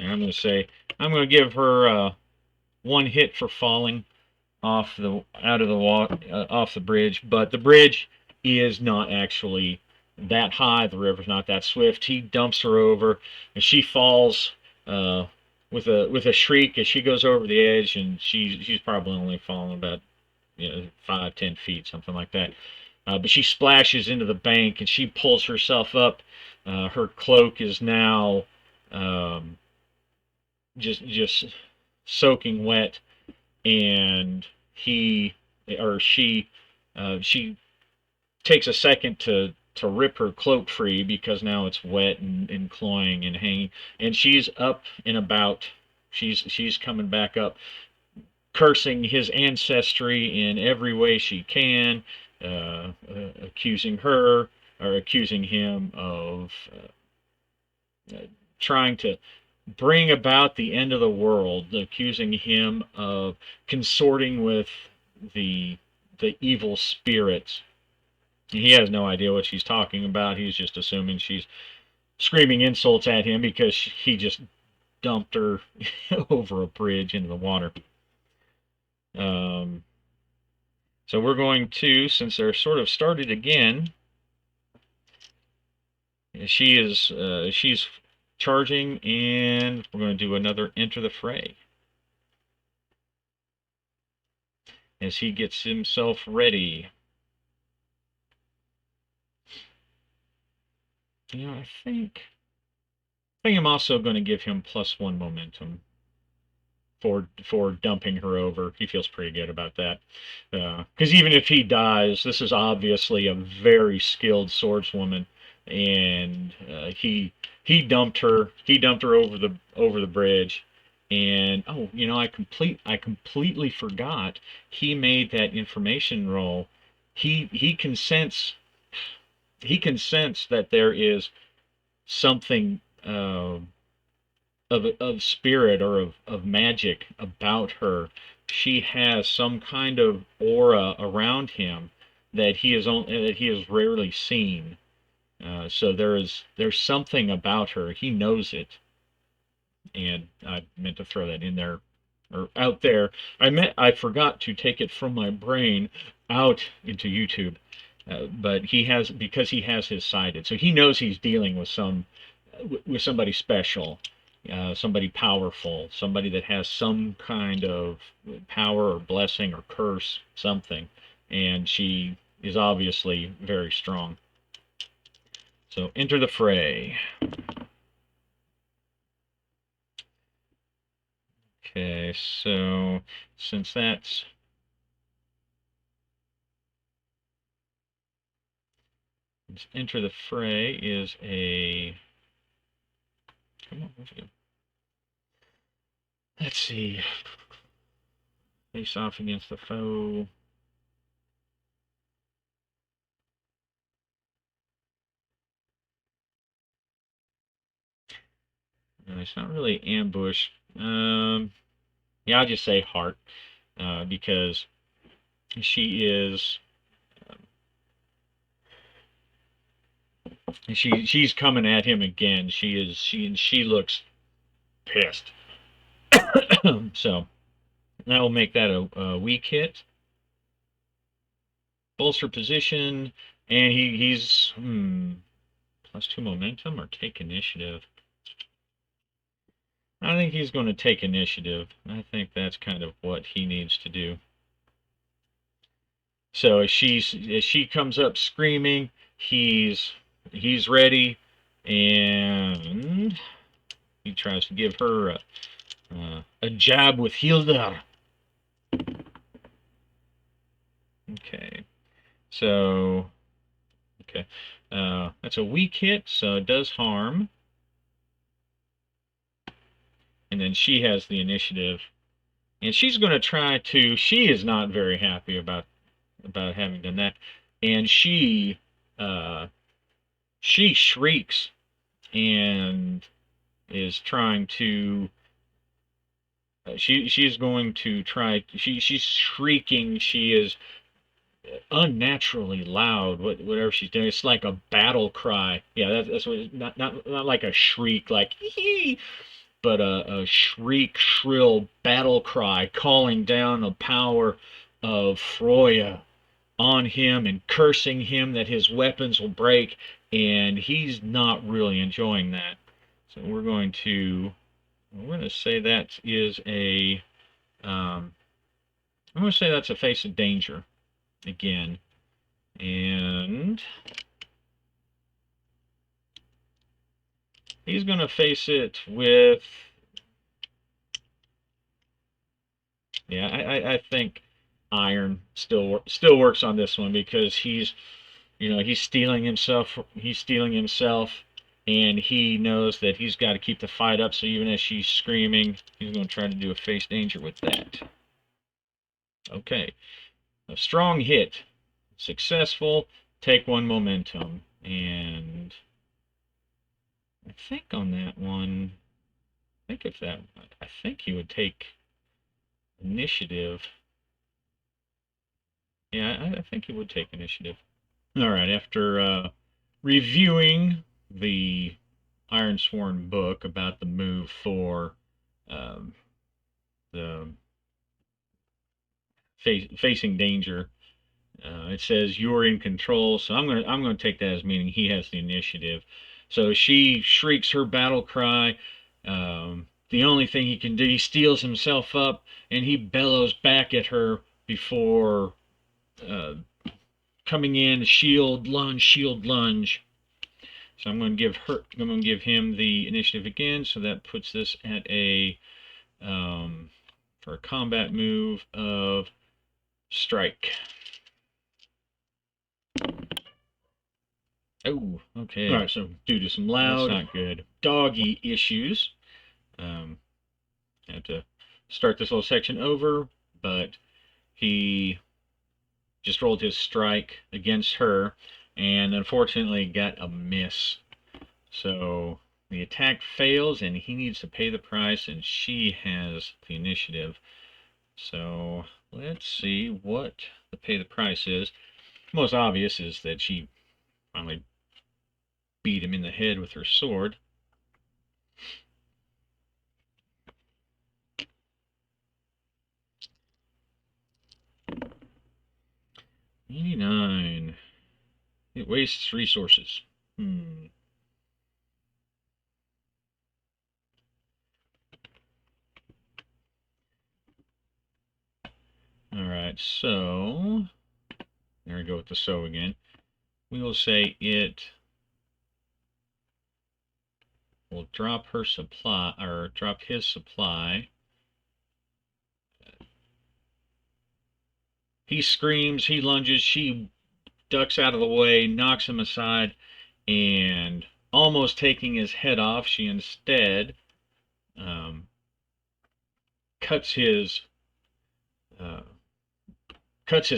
I'm going to say I'm going to give her one hit for falling off the off the bridge, but the bridge is not actually that high. The river's not that swift. He dumps her over, and she falls with a shriek as she goes over the edge, and she's probably only fallen about 5-10 feet, something like that. But she splashes into the bank, and she pulls herself up. Her cloak is now just soaking wet, and she takes a second to rip her cloak free because now it's wet and cloying and hanging, and she's up and about. She's coming back up, cursing his ancestry in every way she can, accusing her or accusing him of trying to bring about the end of the world, accusing him of consorting with the evil spirits. He has no idea what she's talking about. He's just assuming she's screaming insults at him because he just dumped her over a bridge into the water. So we're going to, since they're sort of started again, she's charging, and we're going to do another Enter the Fray as he gets himself ready. I think I'm also going to give him +1 momentum for dumping her over. He feels pretty good about that, because even if he dies, this is obviously a very skilled swordswoman, and he dumped her over the bridge. And I completely forgot he made that information roll. He can sense that there is something of spirit or of magic about her. She has some kind of aura around him that he has rarely seen. So there's something about her. He knows it, and I meant to throw that in there or out there. I forgot to take it from my brain out into YouTube. But because he has his sighted, so he knows he's dealing with somebody special, somebody powerful, somebody that has some kind of power or blessing or curse, something, and she is obviously very strong. So Enter the Fray. Okay, so since that's Enter the Fray is a, come on, let's see, face off against the foe. It's not really ambush. Yeah, I'll just say heart, because she is. She's coming at him again. She looks pissed. So that will make that a weak hit. Bolster position, and he's +2 momentum or take initiative. I think he's going to take initiative. I think that's kind of what he needs to do. So as she comes up screaming, he's ready, and he tries to give her a jab with Hildar. Okay. So, okay. That's a weak hit, so it does harm. And then she has the initiative. And she's going to try to... She is not very happy about having done that. And she shrieks and is trying to... she's going to try... She's shrieking. She is unnaturally loud. Whatever she's doing, it's like a battle cry. Yeah, that's what. Not like a shriek, like hee, but a shriek, shrill battle cry, calling down the power of Froya on him and cursing him that his weapons will break, and he's not really enjoying that. So we're going to say that is a I'm going to say that's a face of danger again. And he's going to face it with... Yeah, I think iron still works on this one, because he's stealing himself, and he knows that he's got to keep the fight up. So even as she's screaming, he's going to try to do a face danger with that. Okay, a strong hit, successful. Take 1 momentum, and I think on that one, I think he would take initiative. Yeah, I think he would take initiative. All right, after reviewing the Ironsworn book about the move for um, the facing danger, it says you're in control. So I'm gonna take that as meaning he has the initiative. So she shrieks her battle cry. The only thing he can do, he steals himself up and he bellows back at her before coming in. Shield lunge. So I'm going to give him the initiative again. So that puts this at a for a combat move of strike. Oh, okay. All right, so due to some loud, that's not good, doggy issues, I have to start this little section over, but he just rolled his strike against her, and unfortunately got a miss. So the attack fails, and he needs to pay the price, and she has the initiative. So let's see what the pay the price is. Most obvious is that she finally beat him in the head with her sword. $89. It wastes resources. Alright, so there we go with the so again. We will say it will drop her supply, or drop his supply. He screams, he lunges, she ducks out of the way, knocks him aside, and almost taking his head off, she instead cuts his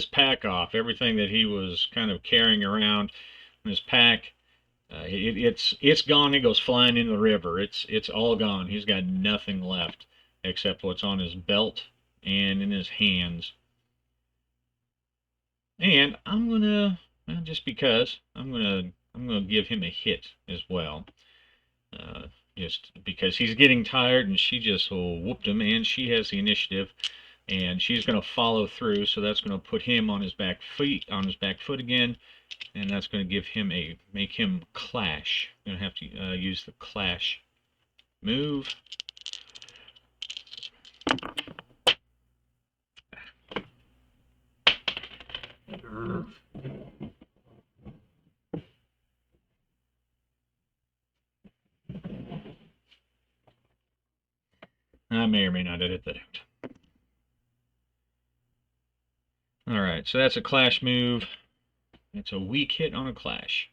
pack off. Everything that he was kind of carrying around in his pack, it's gone. It goes flying into the river. It's all gone. He's got nothing left except what's on his belt and in his hands. And I'm gonna, just because, I'm gonna give him a hit as well. Just because he's getting tired, and she just whooped him, and she has the initiative, and she's going to follow through. So that's going to put him on his back foot again, and that's going to make him clash. Going to have to use the clash move. I may or may not edit that out. Alright, so that's a clash move. It's a weak hit on a clash.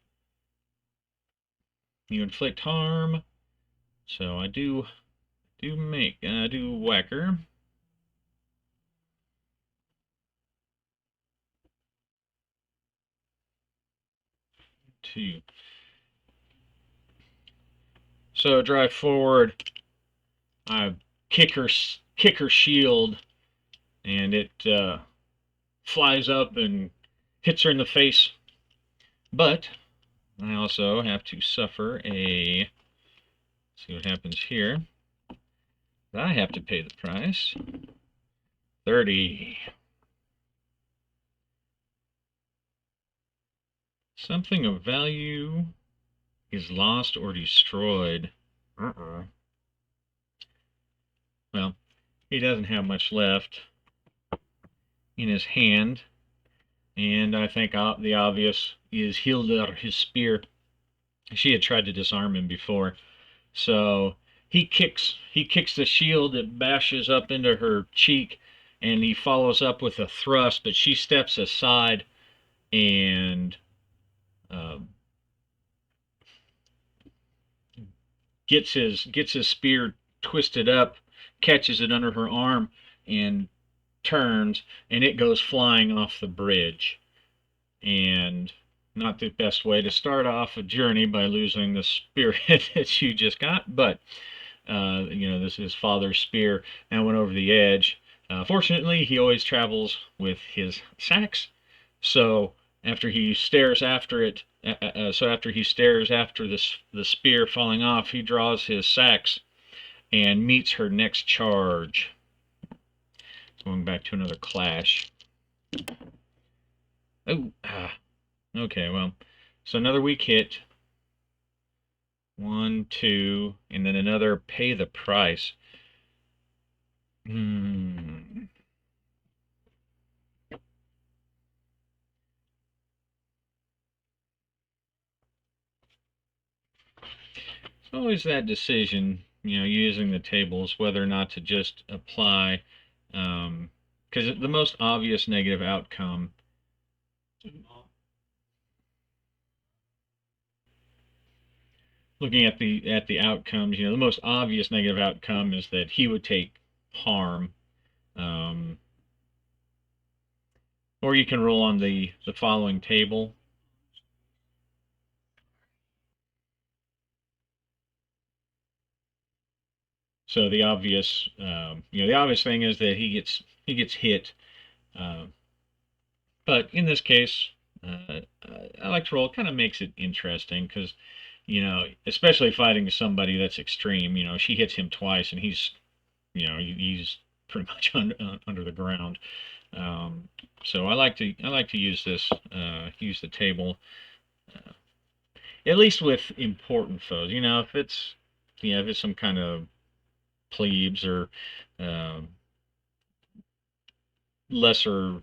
You inflict harm, so I do whacker. 2. So I drive forward. I kick her shield, and it flies up and hits her in the face. But I also have to suffer a. See what happens here. I have to pay the price. 30. Something of value is lost or destroyed. Well, he doesn't have much left in his hand. And I think the obvious is Hilda, his spear. She had tried to disarm him before. So he kicks the shield, it bashes up into her cheek, and he follows up with a thrust, but she steps aside and gets his spear twisted up, catches it under her arm, and turns, and it goes flying off the bridge. And not the best way to start off a journey by losing the spirit that you just got, but this is his father's spear and went over the edge. Fortunately, he always travels with his sacks, so after he stares after it, after the spear falling off, he draws his sacks and meets her next charge. Going back to another clash. Oh, okay, well, so another weak hit. 1, 2, and then another pay the price. It's always that decision, using the tables, whether or not to just apply, because the most obvious negative outcome. Looking at the outcomes, the most obvious negative outcome is that he would take harm, or you can roll on the following table. So the obvious, the obvious thing is that he gets hit, but in this case, I like to roll. It kind of makes it interesting because, especially fighting somebody that's extreme. She hits him twice, and he's pretty much under the ground. So I like to use use the table, at least with important foes. If it's some kind of plebes or lesser,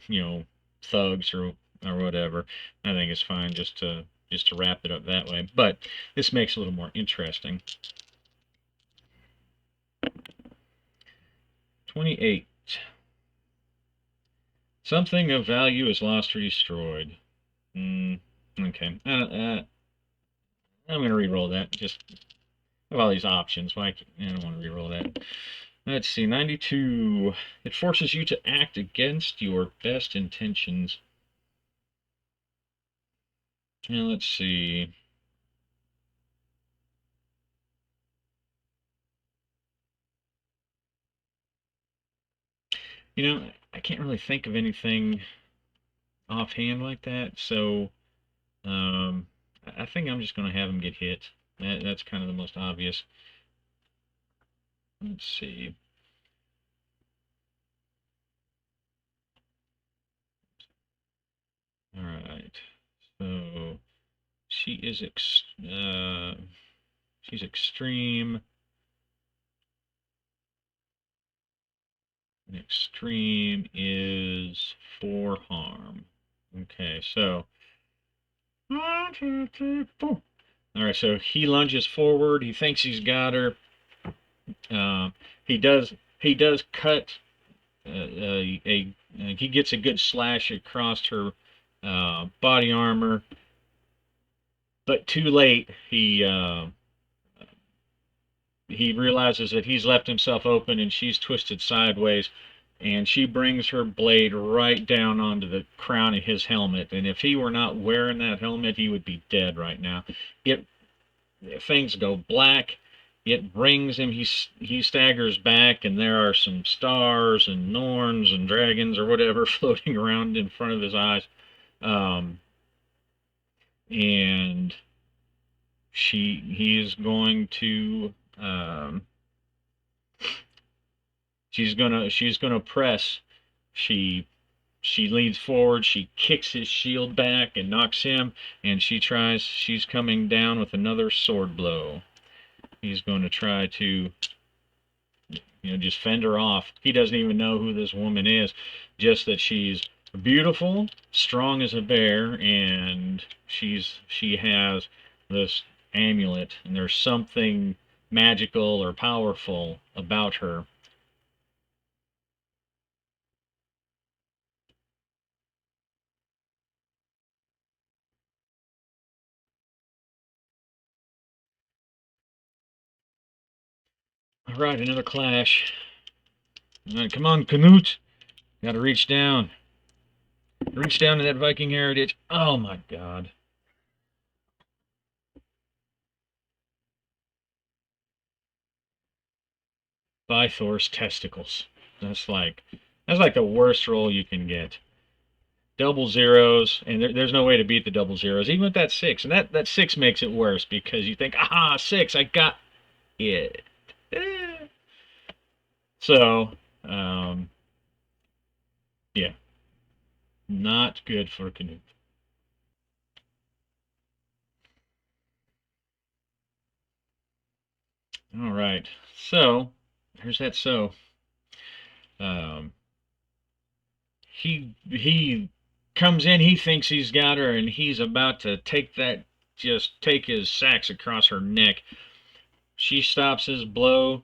thugs or whatever, I think it's fine just to wrap it up that way. But this makes it a little more interesting. 28. Something of value is lost or destroyed. Okay. I'm going to re-roll that. Just have all these options. I don't want to re-roll that. Let's see. 92. It forces you to act against your best intentions. Now let's see. I can't really think of anything offhand like that, so I think I'm just going to have him get hit. That's kind of the most obvious. Let's see. All right. So she is she's extreme. And extreme is 4 harm. Okay, so 1, 2, 3, 4. All right, so he lunges forward. He thinks he's got her. He does cut he gets a good slash across her body armor, but too late he realizes that he's left himself open and she's twisted sideways, and she brings her blade right down onto the crown of his helmet. And if he were not wearing that helmet, he would be dead right now. It Things go black. It rings him. He staggers back, and there are some stars and Norns and dragons or whatever floating around in front of his eyes. Um, and he's going to she's gonna press. She leads forward, she kicks his shield back and knocks him, and she's coming down with another sword blow. He's going to try to, just fend her off. He doesn't even know who this woman is, just that she's beautiful, strong as a bear, and she has this amulet, and there's something magical or powerful about her. All right, another clash. All right, come on, Knut. Gotta reach down. Reach down to that Viking heritage. Oh my god. By Thor's testicles. That's like the worst roll you can get. Double zeros, and there's no way to beat the double zeros, even with that six. And that six makes it worse because you think, aha, six, I got it. So, yeah, not good for Knut. All right, so there's that. So, um, he comes in, he thinks he's got her, and he's about to just take his sax across her neck. She stops his blow,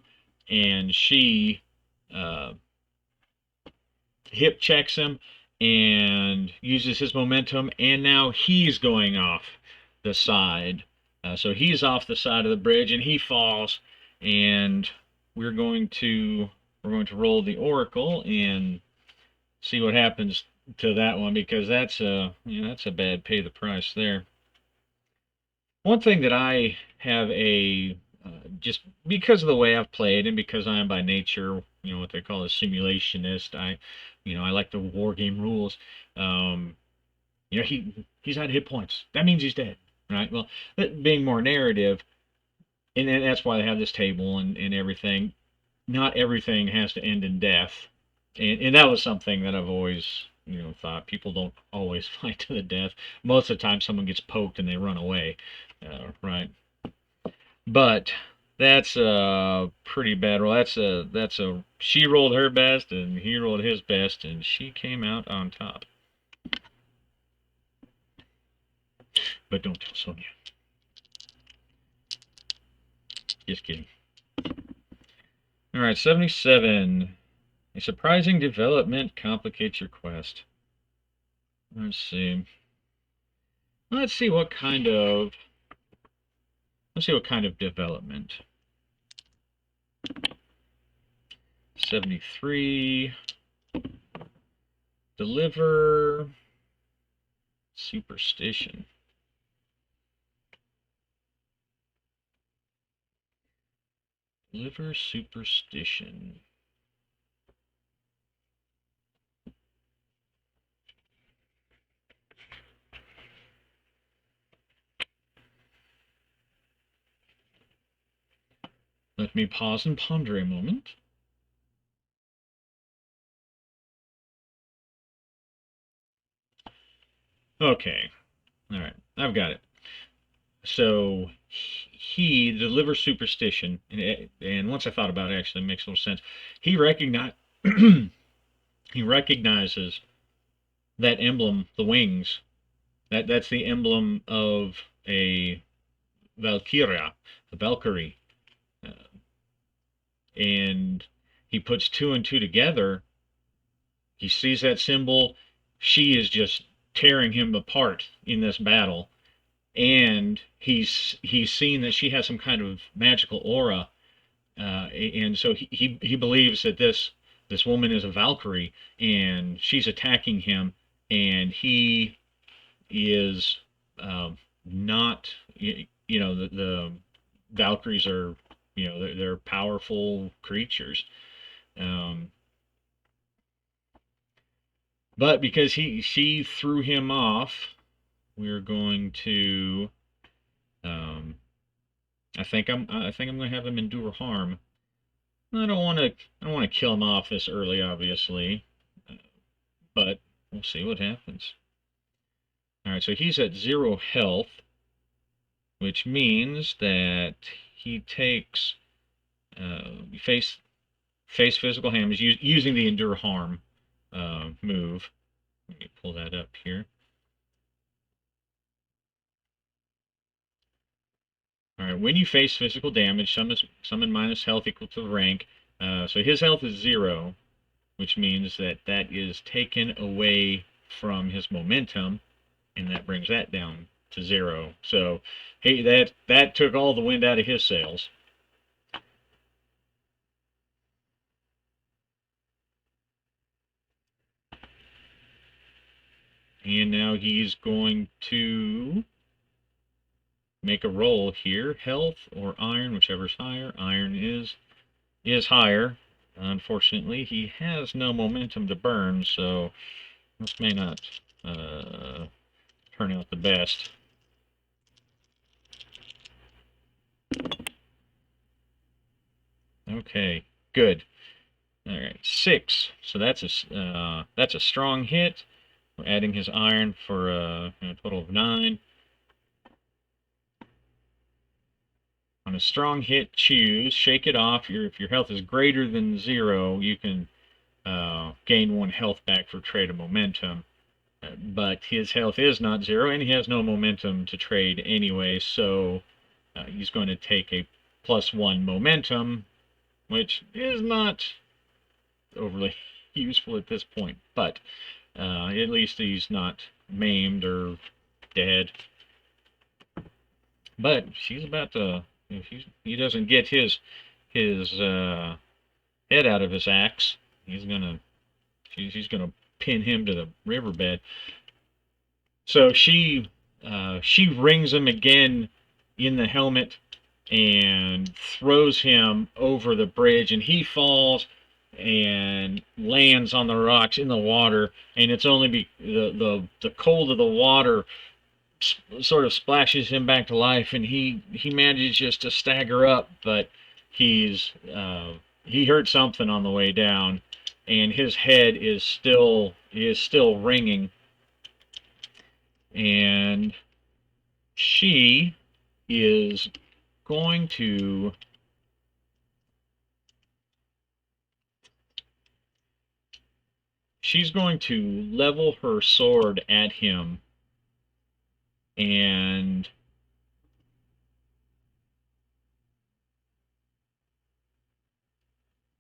and she uh, hip checks him and uses his momentum, and now he's going off the side. So he's off the side of the bridge, and he falls, and we're going to roll the oracle and see what happens to that one, because that's a bad pay the price there. One thing that I have just because of the way I've played and because I am by nature, what they call a simulationist, I like the war game rules. Um, he's at hit points. That means he's dead, right? Well, being more narrative, and that's why they have this table and everything. Not everything has to end in death, and that was something that I've always thought people don't always fight to the death. Most of the time, someone gets poked and they run away, right? But that's a pretty bad roll. That's a she rolled her best and he rolled his best and she came out on top. But don't tell Sonia. Just kidding. All right, 77. A surprising development complicates your quest. Let's see. Let's see what kind of development. 73. Deliver superstition. Deliver superstition. Let me pause and ponder a moment. Okay. All right. I've got it. So he delivers superstition, and once I thought about it, actually, it makes a little sense. He he recognizes that emblem, the wings. That's the emblem of a Valkyria, a Valkyrie, uh, and he puts two and two together. He sees that symbol. She is just tearing him apart in this battle, and he's seen that she has some kind of magical aura, and so he believes that this woman is a Valkyrie, and she's attacking him, and he is not, the Valkyries are, they're powerful creatures. Um, but because she threw him off, we're going to, um, I think I'm going to have him endure harm. I don't want to kill him off this early, obviously, but we'll see what happens. All right, so he's at 0 health, which means that he takes face physical damage using the endure harm move. Let me pull that up here. All right, when you face physical damage, summon minus health equal to the rank. So his health is 0, which means that is taken away from his momentum, and that brings that down to 0. So, hey, that took all the wind out of his sails. And now he's going to make a roll here. Health or iron, whichever's higher. Iron is higher. Unfortunately, he has no momentum to burn, so this may not turn out the best. Okay, good. All right, 6. So that's a strong hit. We're adding his iron for a total of 9. On a strong hit, choose, shake it off. If your health is greater than 0, you can gain 1 health back for trade of momentum. But his health is not 0, and he has no momentum to trade anyway, so he's going to take a +1 momentum, which is not overly useful at this point, but at least he's not maimed or dead. But she's about to, if he doesn't get his head out of his axe, she's gonna pin him to the riverbed. So she rings him again in the helmet and throws him over the bridge, and he falls and lands on the rocks in the water, and it's only the cold of the water sort of splashes him back to life, and he manages just to stagger up, but he heard something on the way down, and his head is still ringing, and she is going to level her sword at him, and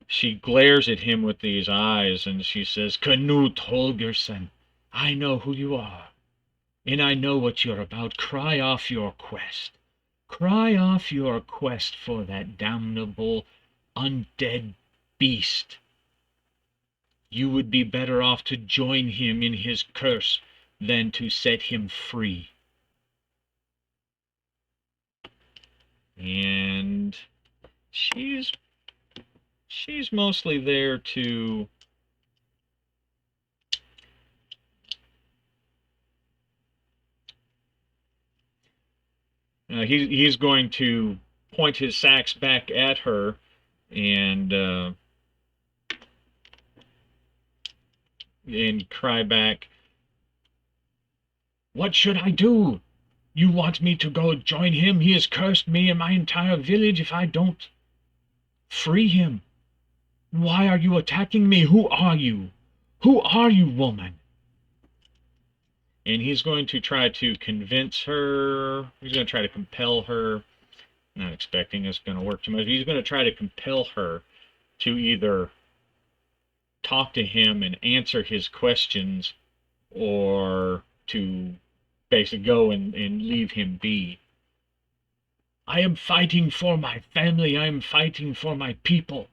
she glares at him with these eyes, and she says, "Knut Holgersson, I know who you are, and I know what you're about. Cry off your quest. Cry off your quest for that damnable undead beast. You would be better off to join him in his curse than to set him free." And she's mostly there to he's going to point his axe back at her and cry back, "What should I do? You want me to go join him? He has cursed me and my entire village if I don't free him. Why are you attacking me? Who are you? Who are you, woman?" And he's going to try to convince her. He's going to try to compel her. Not expecting it's going to work too much. He's going to try to compel her to either talk to him and answer his questions, or to basically go and leave him be. I am fighting for my family. I am fighting for my people.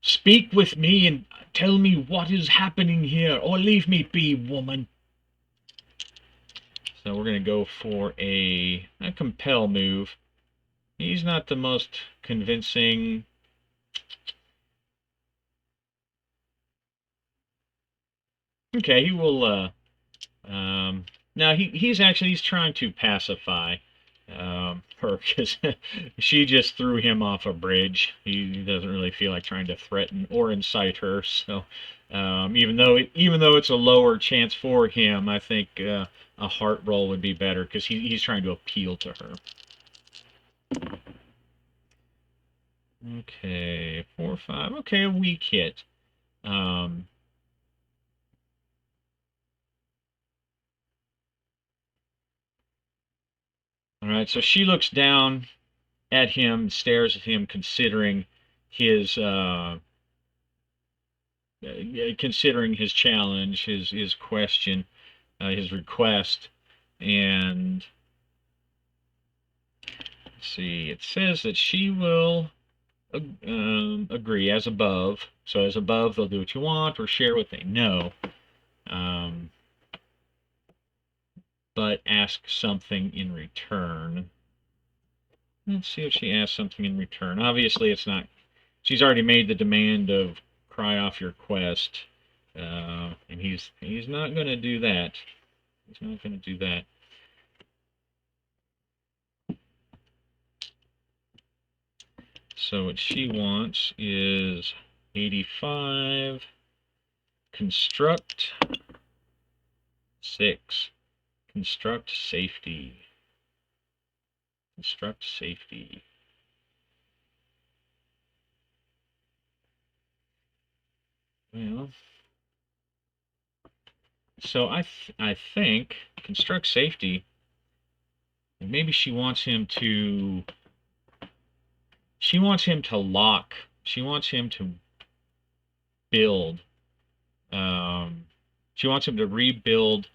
Speak with me and tell me what is happening here, or leave me be, woman. So we're going to go for a compel move. He's not the most convincing. Okay, he will. Now he's trying to pacify her, because she just threw him off a bridge. He doesn't really feel like trying to threaten or incite her. So even though it's a lower chance for him, I think a heart roll would be better, because he's trying to appeal to her. Okay, 4, 5. Okay, a weak hit. All right, so she looks down at him, stares at him, considering his challenge, his question, his request, and let's see. It says that she will agree as above. So as above, they'll do what you want or share what they know. But ask something in return. Let's see if she asks something in return. Obviously, it's not. She's already made the demand of cry off your quest, and he's not going to do that. He's not going to do that. So what she wants is 85. Construct 6. Construct safety. Construct safety. Well, so I think construct safety. Maybe she wants him to. She wants him to lock. She wants him to build. She wants him to rebuild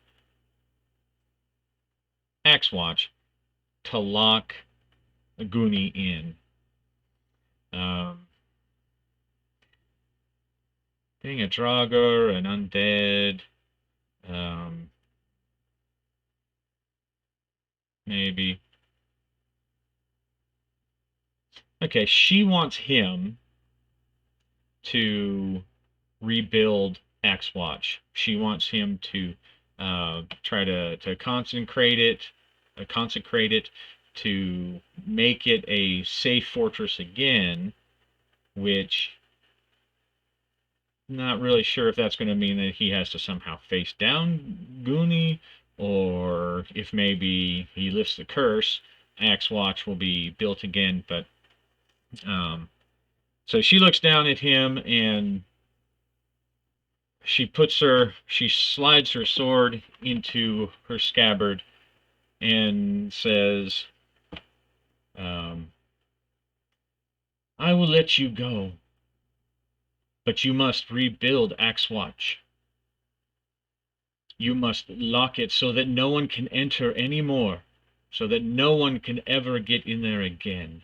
Axewatch to lock a Goonie in. Being a Draugr, an undead, maybe. Okay, she wants him to rebuild Axewatch. She wants him to try to consecrate it to make it a safe fortress again, which not really sure if that's going to mean that he has to somehow face down Goonie, or if maybe he lifts the curse, Axewatch will be built again. But so she looks down at him, and she slides her sword into her scabbard and says, I will let you go, but you must rebuild Axewatch. You must lock it so that no one can enter anymore, so that no one can ever get in there again.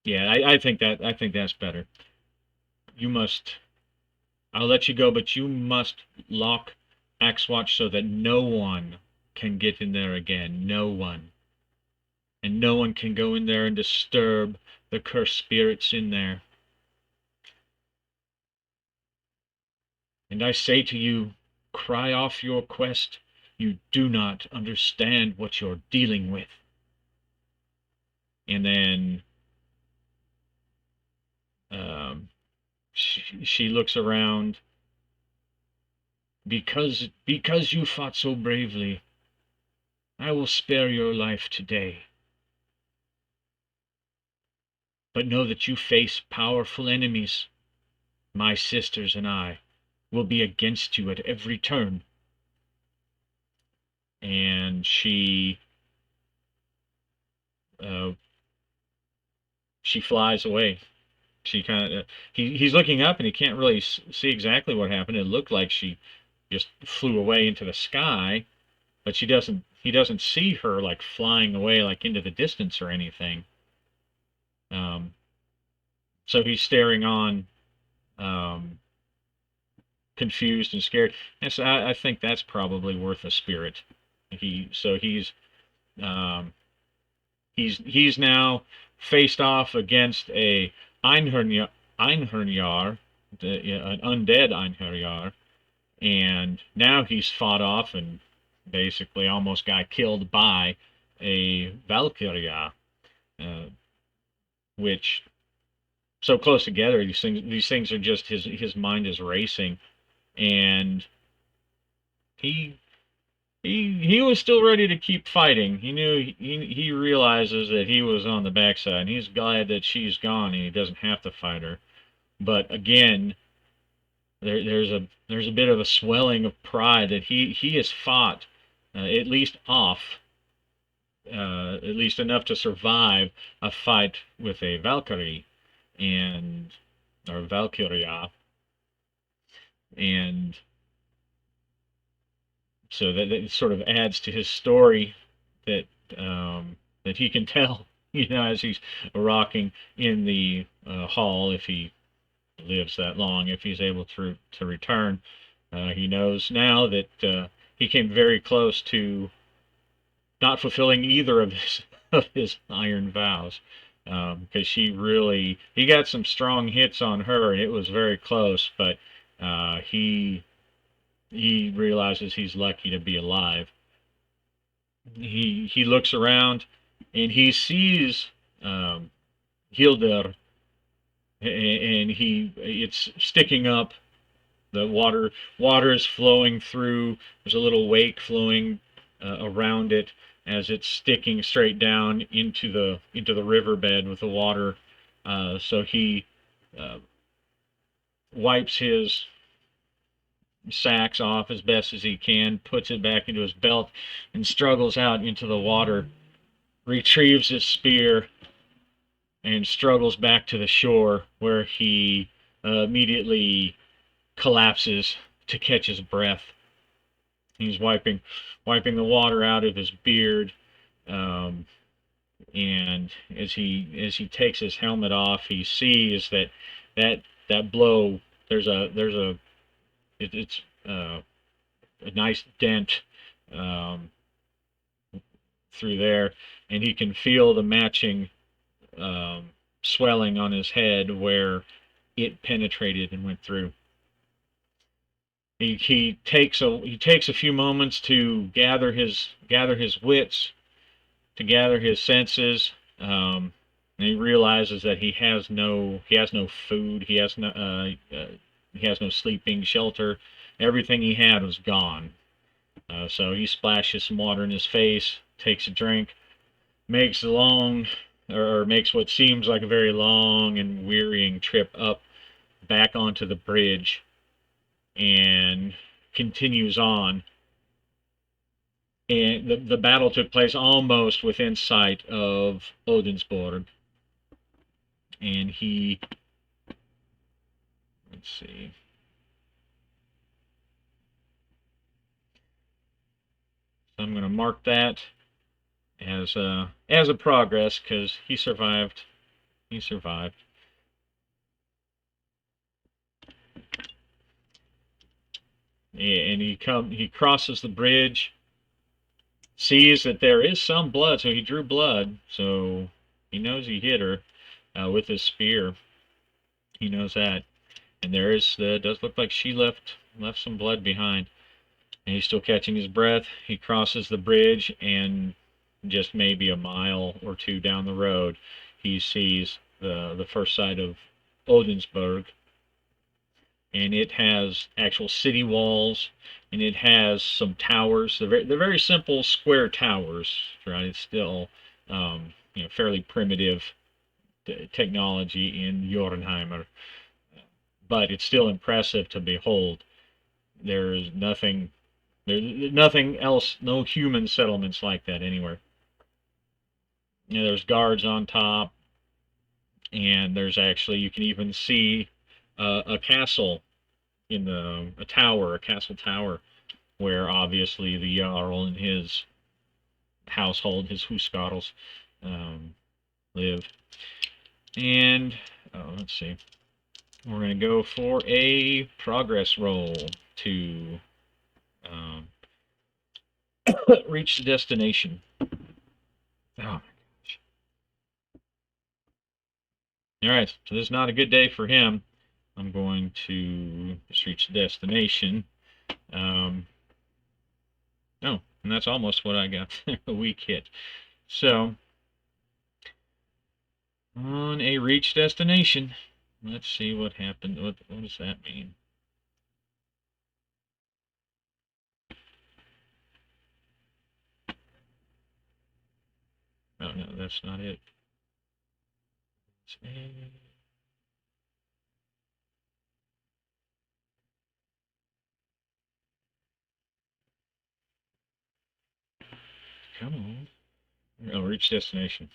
Yeah, I think that's better. You must. I'll let you go, but you must lock Axewatch so that no one can get in there again. No one. And no one can go in there and disturb the cursed spirits in there. And I say to you, cry off your quest. You do not understand what you're dealing with. And then she looks around. Because you fought so bravely, I will spare your life today. But know that you face powerful enemies. My sisters and I will be against you at every turn. And she flies away. She kind of he's looking up, and he can't really see exactly what happened. It looked like she just flew away into the sky, but he doesn't see her like flying away like into the distance or anything. Um, so he's staring on, um, confused and scared. And so I think that's probably worth a spirit. Um, he's now faced off against a Einhörnjar, Einhörnjar, an undead Einhörnjar, and now he's fought off and basically almost got killed by a Valkyria, uh, which so close together. These things are just his mind is racing, and he he was still ready to keep fighting. He knew he realizes that he was on the backside, and he's glad that she's gone and he doesn't have to fight her. But again, there's a bit of a swelling of pride that he has fought, at least at least enough to survive a fight with a Valkyrie and or Valkyria, and so that sort of adds to his story that that he can tell, as he's rocking in the hall, if he lives that long, if he's able to return. He knows now that he came very close to not fulfilling either of his of his iron vows, because he got some strong hits on her, and it was very close. But he realizes he's lucky to be alive. He looks around and he sees Hilder, and it's sticking up. The water is flowing through. There's a little wake flowing around it as it's sticking straight down into the riverbed with the water. So he uh, wipes his sacks off as best as he can, puts it back into his belt, and struggles out into the water, retrieves his spear, and struggles back to the shore, where he immediately collapses to catch his breath. He's wiping the water out of his beard, um, and as he takes his helmet off, he sees that blow. It's a nice dent um, through there, and he can feel the matching swelling on his head where it penetrated and went through. He takes a few moments to gather his wits, to gather his senses, and he realizes that he has no food, he has no sleeping shelter. Everything he had was gone. So he splashes some water in his face, takes a drink, makes makes what seems like a very long and wearying trip up back onto the bridge, and continues on. And the battle took place almost within sight of Odensborg, and let's see. So I'm going to mark that as a progress, because he survived. He survived. And he crosses the bridge, sees that there is some blood, so he drew blood, so he knows he hit her with his spear. He knows that, and does look like she left some blood behind. And he's still catching his breath. He crosses the bridge, and just maybe a mile or two down the road, he sees the first sight of Odensborg, and it has actual city walls, and it has some towers. They're very simple square towers, right? It's still fairly primitive technology in Jotunheimer, but it's still impressive to behold. There's nothing else, no human settlements like that anywhere. There's guards on top, and there's actually, you can even see a castle a tower, a castle tower, where obviously the Jarl and his household, his huskarls, live. And let's see, we're going to go for a progress roll to um, reach the destination. Oh my gosh! All right, so this is not a good day for him. I'm going to just reach the destination. Oh, and that's almost what I got. A weak hit. So on a reach destination. Let's see what happened. What does that mean? Oh no, that's not it. Come on. Oh, reach destination.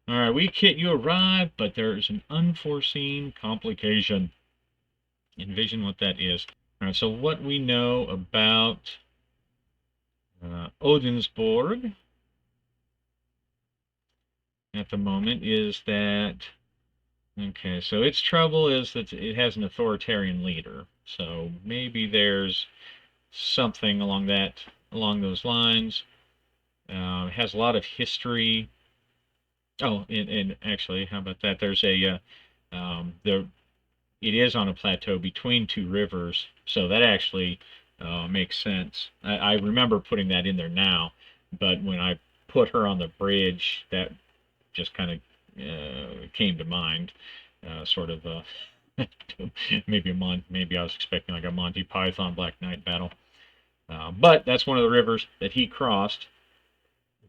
Alright, weak hit, you arrive, but there's an unforeseen complication. Envision what that is. Alright, so what we know about Odensborg at the moment is that, okay, so its trouble is that it has an authoritarian leader. So maybe there's something along those lines. It has a lot of history. Oh, and actually, how about that? There's there. It is on a plateau between two rivers, so that actually makes sense. I remember putting that in there now, but when I put her on the bridge, that just kind of came to mind. Sort of maybe I was expecting like a Monty Python Black Knight battle. But that's one of the rivers that he crossed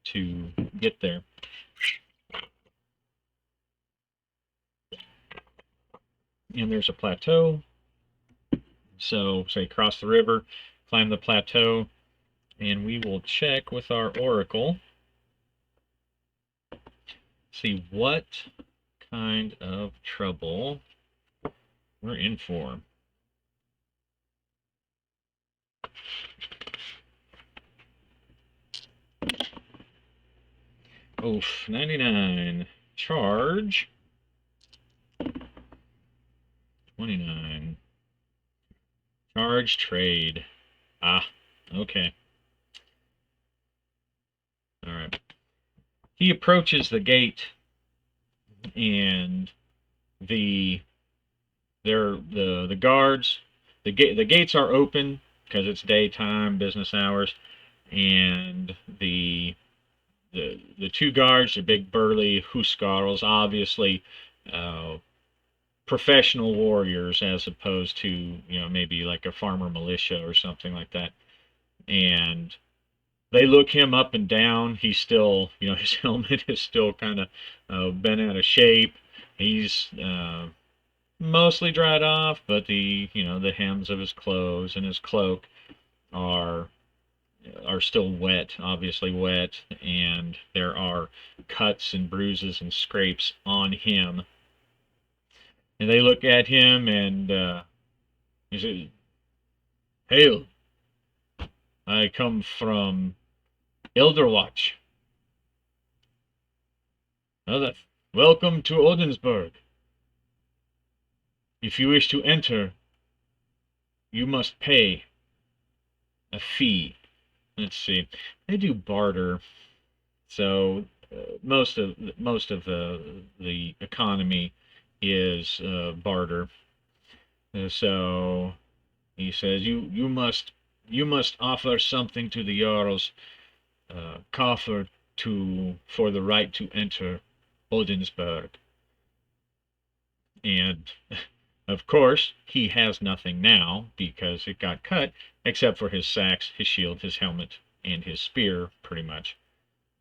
to get there. And there's a plateau. So say cross the river, climb the plateau, and we will check with our oracle. See what kind of trouble we're in for. Oof, 99. Charge. 29. Charge trade. Ah, okay. Alright. He approaches the gate, and the guards, the gates are open because it's daytime, business hours, and the two guards are big burly huskarls, obviously professional warriors as opposed to maybe like a farmer militia or something like that. And they look him up and down. He's still, his helmet is still kind of bent out of shape. He's mostly dried off, but the hems of his clothes and his cloak are still wet, obviously wet, and there are cuts and bruises and scrapes on him. And they look at him and he says, "Hail! I come from Elderwatch. Welcome to Odensburg. If you wish to enter, you must pay a fee." Let's see. They do barter, so most of the economy is barter. So he says you must offer something to the Jarl's coffer for the right to enter Odensburg. And of course, he has nothing now because it got cut, except for his sacks, his shield, his helmet, and his spear, pretty much.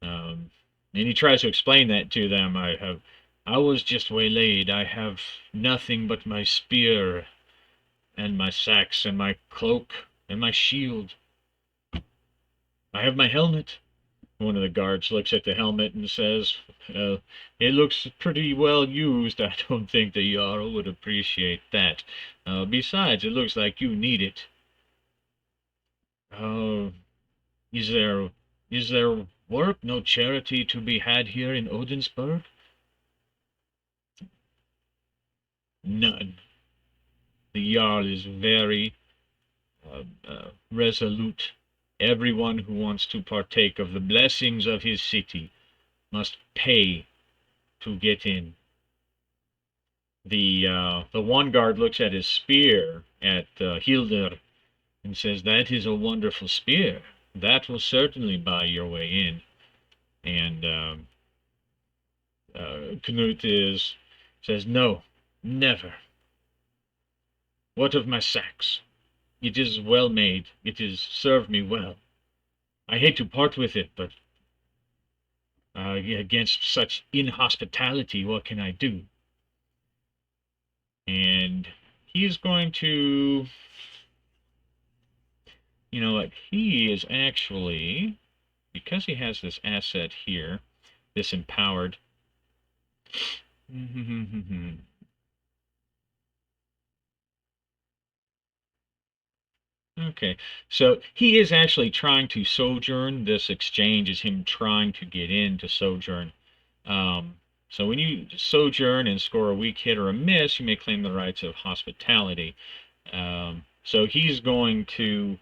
And he tries to explain that to them. I was just waylaid. I have nothing but my spear and my sacks and my cloak and my shield. I have my helmet, one of the guards looks at the helmet and says, "It looks pretty well used. I don't think the Jarl would appreciate that. Besides, it looks like you need it. Uh, is there is there work, no charity to be had here in Odensburg?" "None. The Jarl is very resolute. Everyone who wants to partake of the blessings of his city must pay to get in." The one guard looks at his spear at Hildur and says, "That is a wonderful spear. That will certainly buy your way in." And Knut says, "No, never. What of my sacks? It is well made. It has served me well. I hate to part with it, but against such inhospitality, what can I do?" And he's going to, you know what, he is actually, because he has this asset here, this empowered. Okay, so he is actually trying to sojourn. This exchange is him trying to get into sojourn. So when you sojourn and score a weak hit or a miss, you may claim the rights of hospitality. So he's going to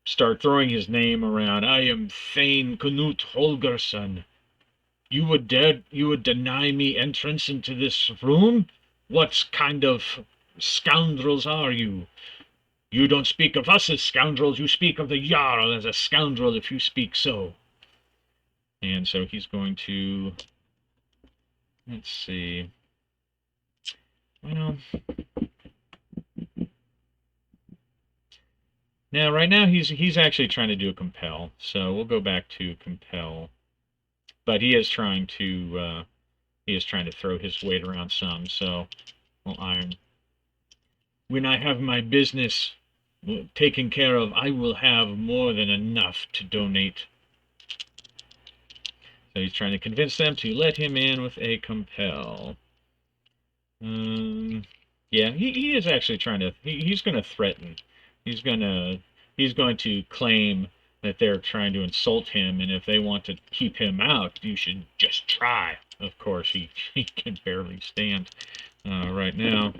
start throwing his name around. "I am Thane Knut Holgersson. You would deny me entrance into this room? What kind of scoundrels are you? You don't speak of us as scoundrels, you speak of the Jarl as a scoundrel if you speak so." And so he's going to, let's see, well, now right now he's actually trying to do a compel, so we'll go back to compel, but he is trying to throw his weight around some. So we'll iron. "When I have my business taken care of, I will have more than enough to donate." So he's trying to convince them to let him in with a compel. Yeah, he is actually trying to. He's going to threaten. He's going to claim that they're trying to insult him, and if they want to keep him out, you should just try. Of course, he can barely stand right now.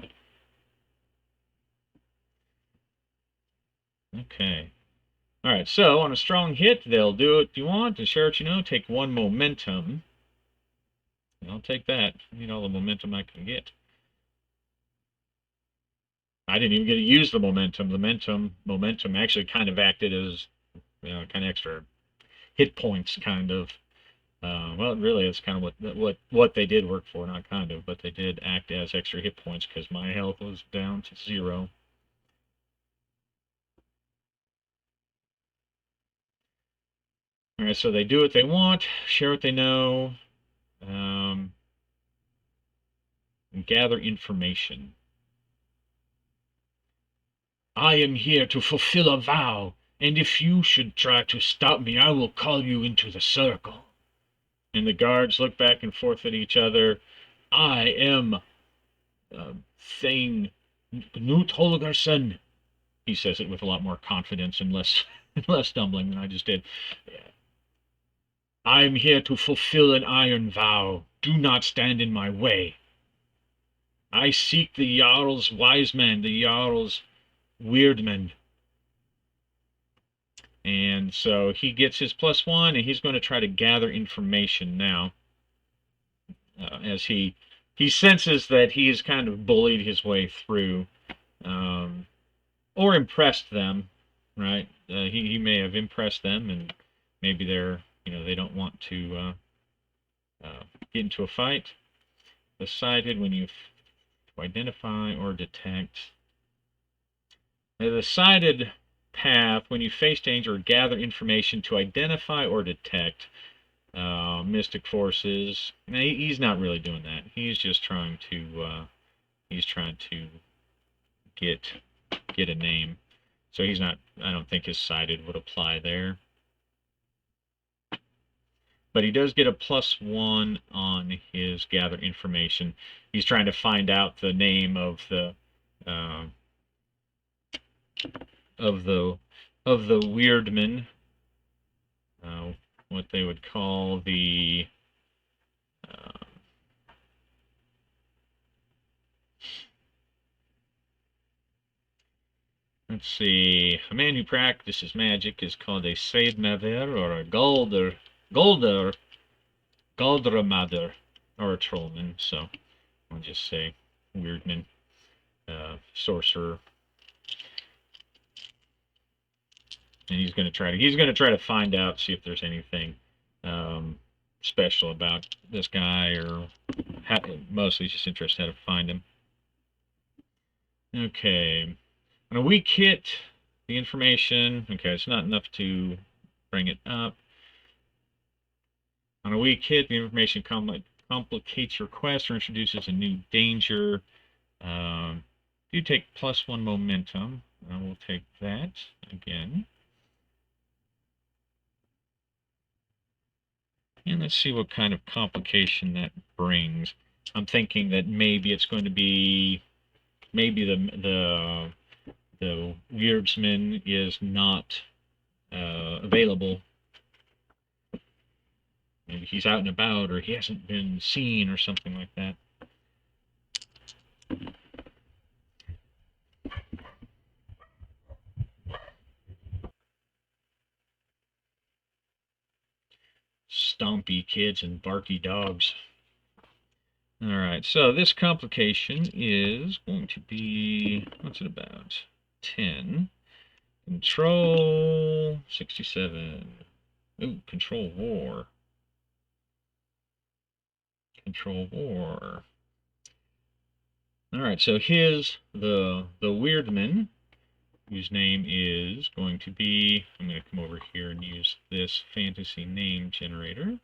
Okay. All right, so on a strong hit, they'll do what you want. To share what you know, take 1 momentum. I'll take that. I need all the momentum I can get. I didn't even get to use the momentum. Momentum actually kind of acted as, kind of extra hit points, kind of. Well, really, it's kind of what they did work for, not kind of, but they did act as extra hit points because my health was down to 0. All right, so they do what they want, share what they know, and gather information. "I am here to fulfill a vow, and if you should try to stop me, I will call you into the circle." And the guards look back and forth at each other. "I am Thane Knut Holgersson." He says it with a lot more confidence and less less stumbling than I just did. "I am here to fulfill an iron vow. Do not stand in my way. I seek the Jarl's wise men, the Jarl's weird men." And so he gets his +1, and he's going to try to gather information now, as he senses that he's kind of bullied his way through, or impressed them, right? He may have impressed them, and maybe they don't want to get into a fight. Decided when you identify or detect. The decided path when you face danger or gather information to identify or detect mystic forces. Now, he's not really doing that. He's just trying to get a name. So he's not. I don't think his sighted would apply there. but he does get a +1 on his gather information. He's trying to find out the name uh, of the of the weirdman, what they would call the uh, let's see. A man who practices magic is called a Seidmaver or a Galdramader, or a trollman. So I'll just say weirdman, sorcerer, and he's going to try to find out, see if there's anything special about this guy, or mostly just interested in how to find him. Okay. On a weak hit, the information, okay, it's not enough to bring it up. On a weak hit, the information complicates your quest or introduces a new danger. You take +1 momentum. I will take that again. And let's see what kind of complication that brings. I'm thinking that maybe it's going to be, maybe the weirdsman is not available. Maybe he's out and about, or he hasn't been seen, or something like that. Stompy kids and barky dogs. Alright, so this complication is going to be, what's it about? 10. Control 67. Ooh, control war. Control war. Alright, so the weirdman, whose name is going to be, I'm going to come over here and use this fantasy name generator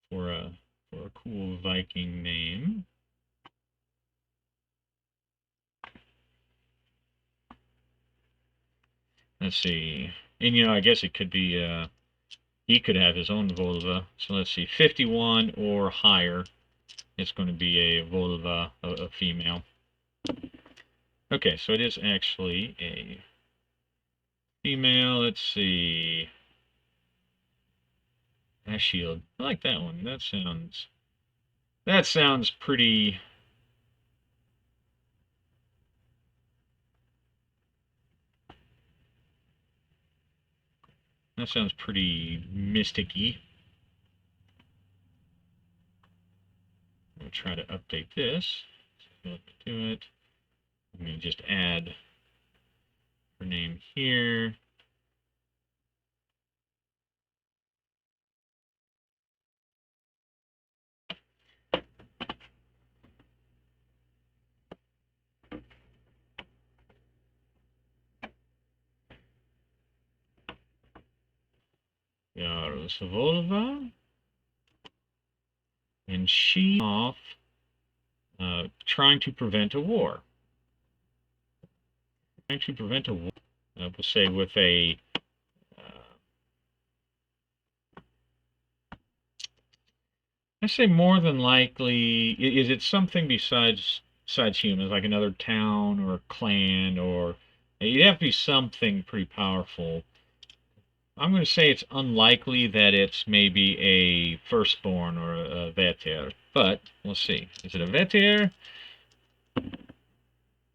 for a cool Viking name. Let's see. And, I guess it could be, he could have his own Volva. So let's see, 51 or higher. It's going to be a Volva, a female. Okay, so it is actually a female. Let's see. Ashield. I like that one. That sounds pretty. That sounds pretty mysticky. We'll try to update this. Do it. I'm going to just add her name here. Volva, and she off trying to prevent a war. Trying to prevent a war, we'll say with a I say more than likely, is it something besides humans, like another town or a clan, or you'd have to be something pretty powerful. I'm going to say it's unlikely that it's maybe a firstborn or a veter, but we'll see. Is it a veter?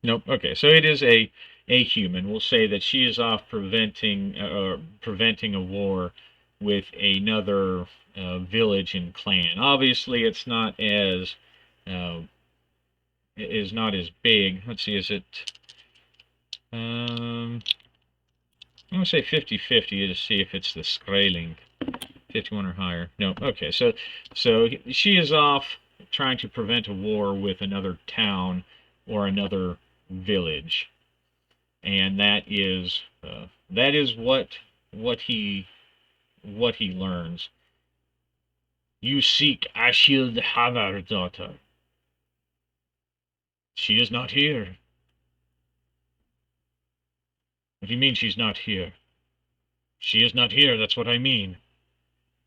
Nope. Okay, so it is a human. We'll say that she is off preventing a war with another village and clan. Obviously, it's not as is not as big. Let's see. Is it? I'm going to say 50-50 to see if it's the Skraeling. 51 or higher. No. Okay. So she is off trying to prevent a war with another town or another village, and that is what he learns. You seek Ashild Havardaughter. She is not here. What do you mean she's not here? She is not here, that's what I mean.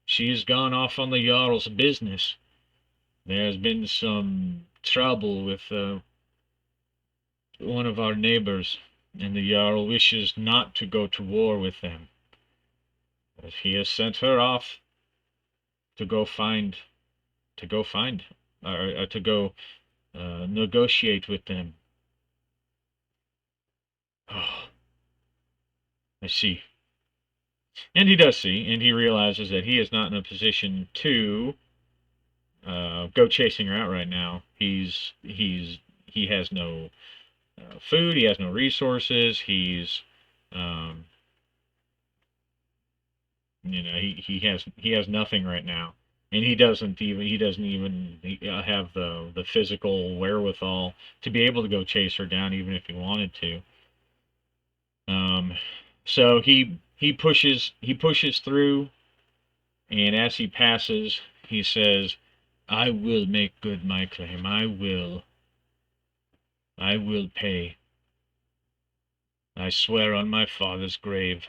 She has gone off on the Jarl's business. There's been some trouble with one of our neighbors, and the Jarl wishes not to go to war with them. But he has sent her off to go find, or to go negotiate with them. Oh, I see. And he does see, and he realizes that he is not in a position to go chasing her out right now. He has no food. He has no resources. Um, he has nothing right now, and he doesn't even have the physical wherewithal to be able to go chase her down, even if he wanted to. So he pushes through, and as he passes, he says, "I will make good my claim. I will pay. I swear on my father's grave."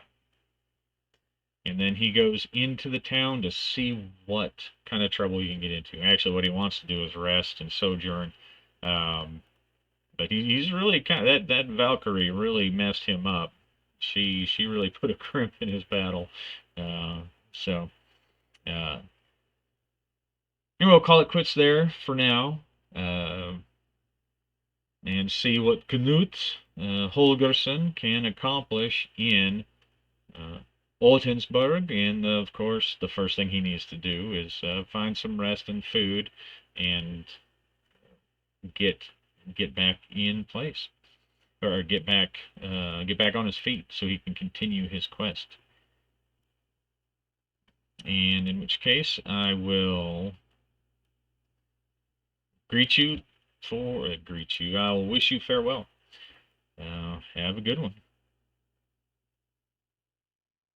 And then he goes into the town to see what kind of trouble he can get into. Actually, what he wants to do is rest and sojourn. Um, but he's really that Valkyrie really messed him up. She really put a crimp in his battle. Uh, so uh, and we'll call it quits there for now. Uh, and see what Knut Holgersson can accomplish in uh, Oltensburg. And of course, the first thing he needs to do is find some rest and food, and get get back in place, or get back on his feet so he can continue his quest. And in which case, I will greet you. I will wish you farewell. Have a good one.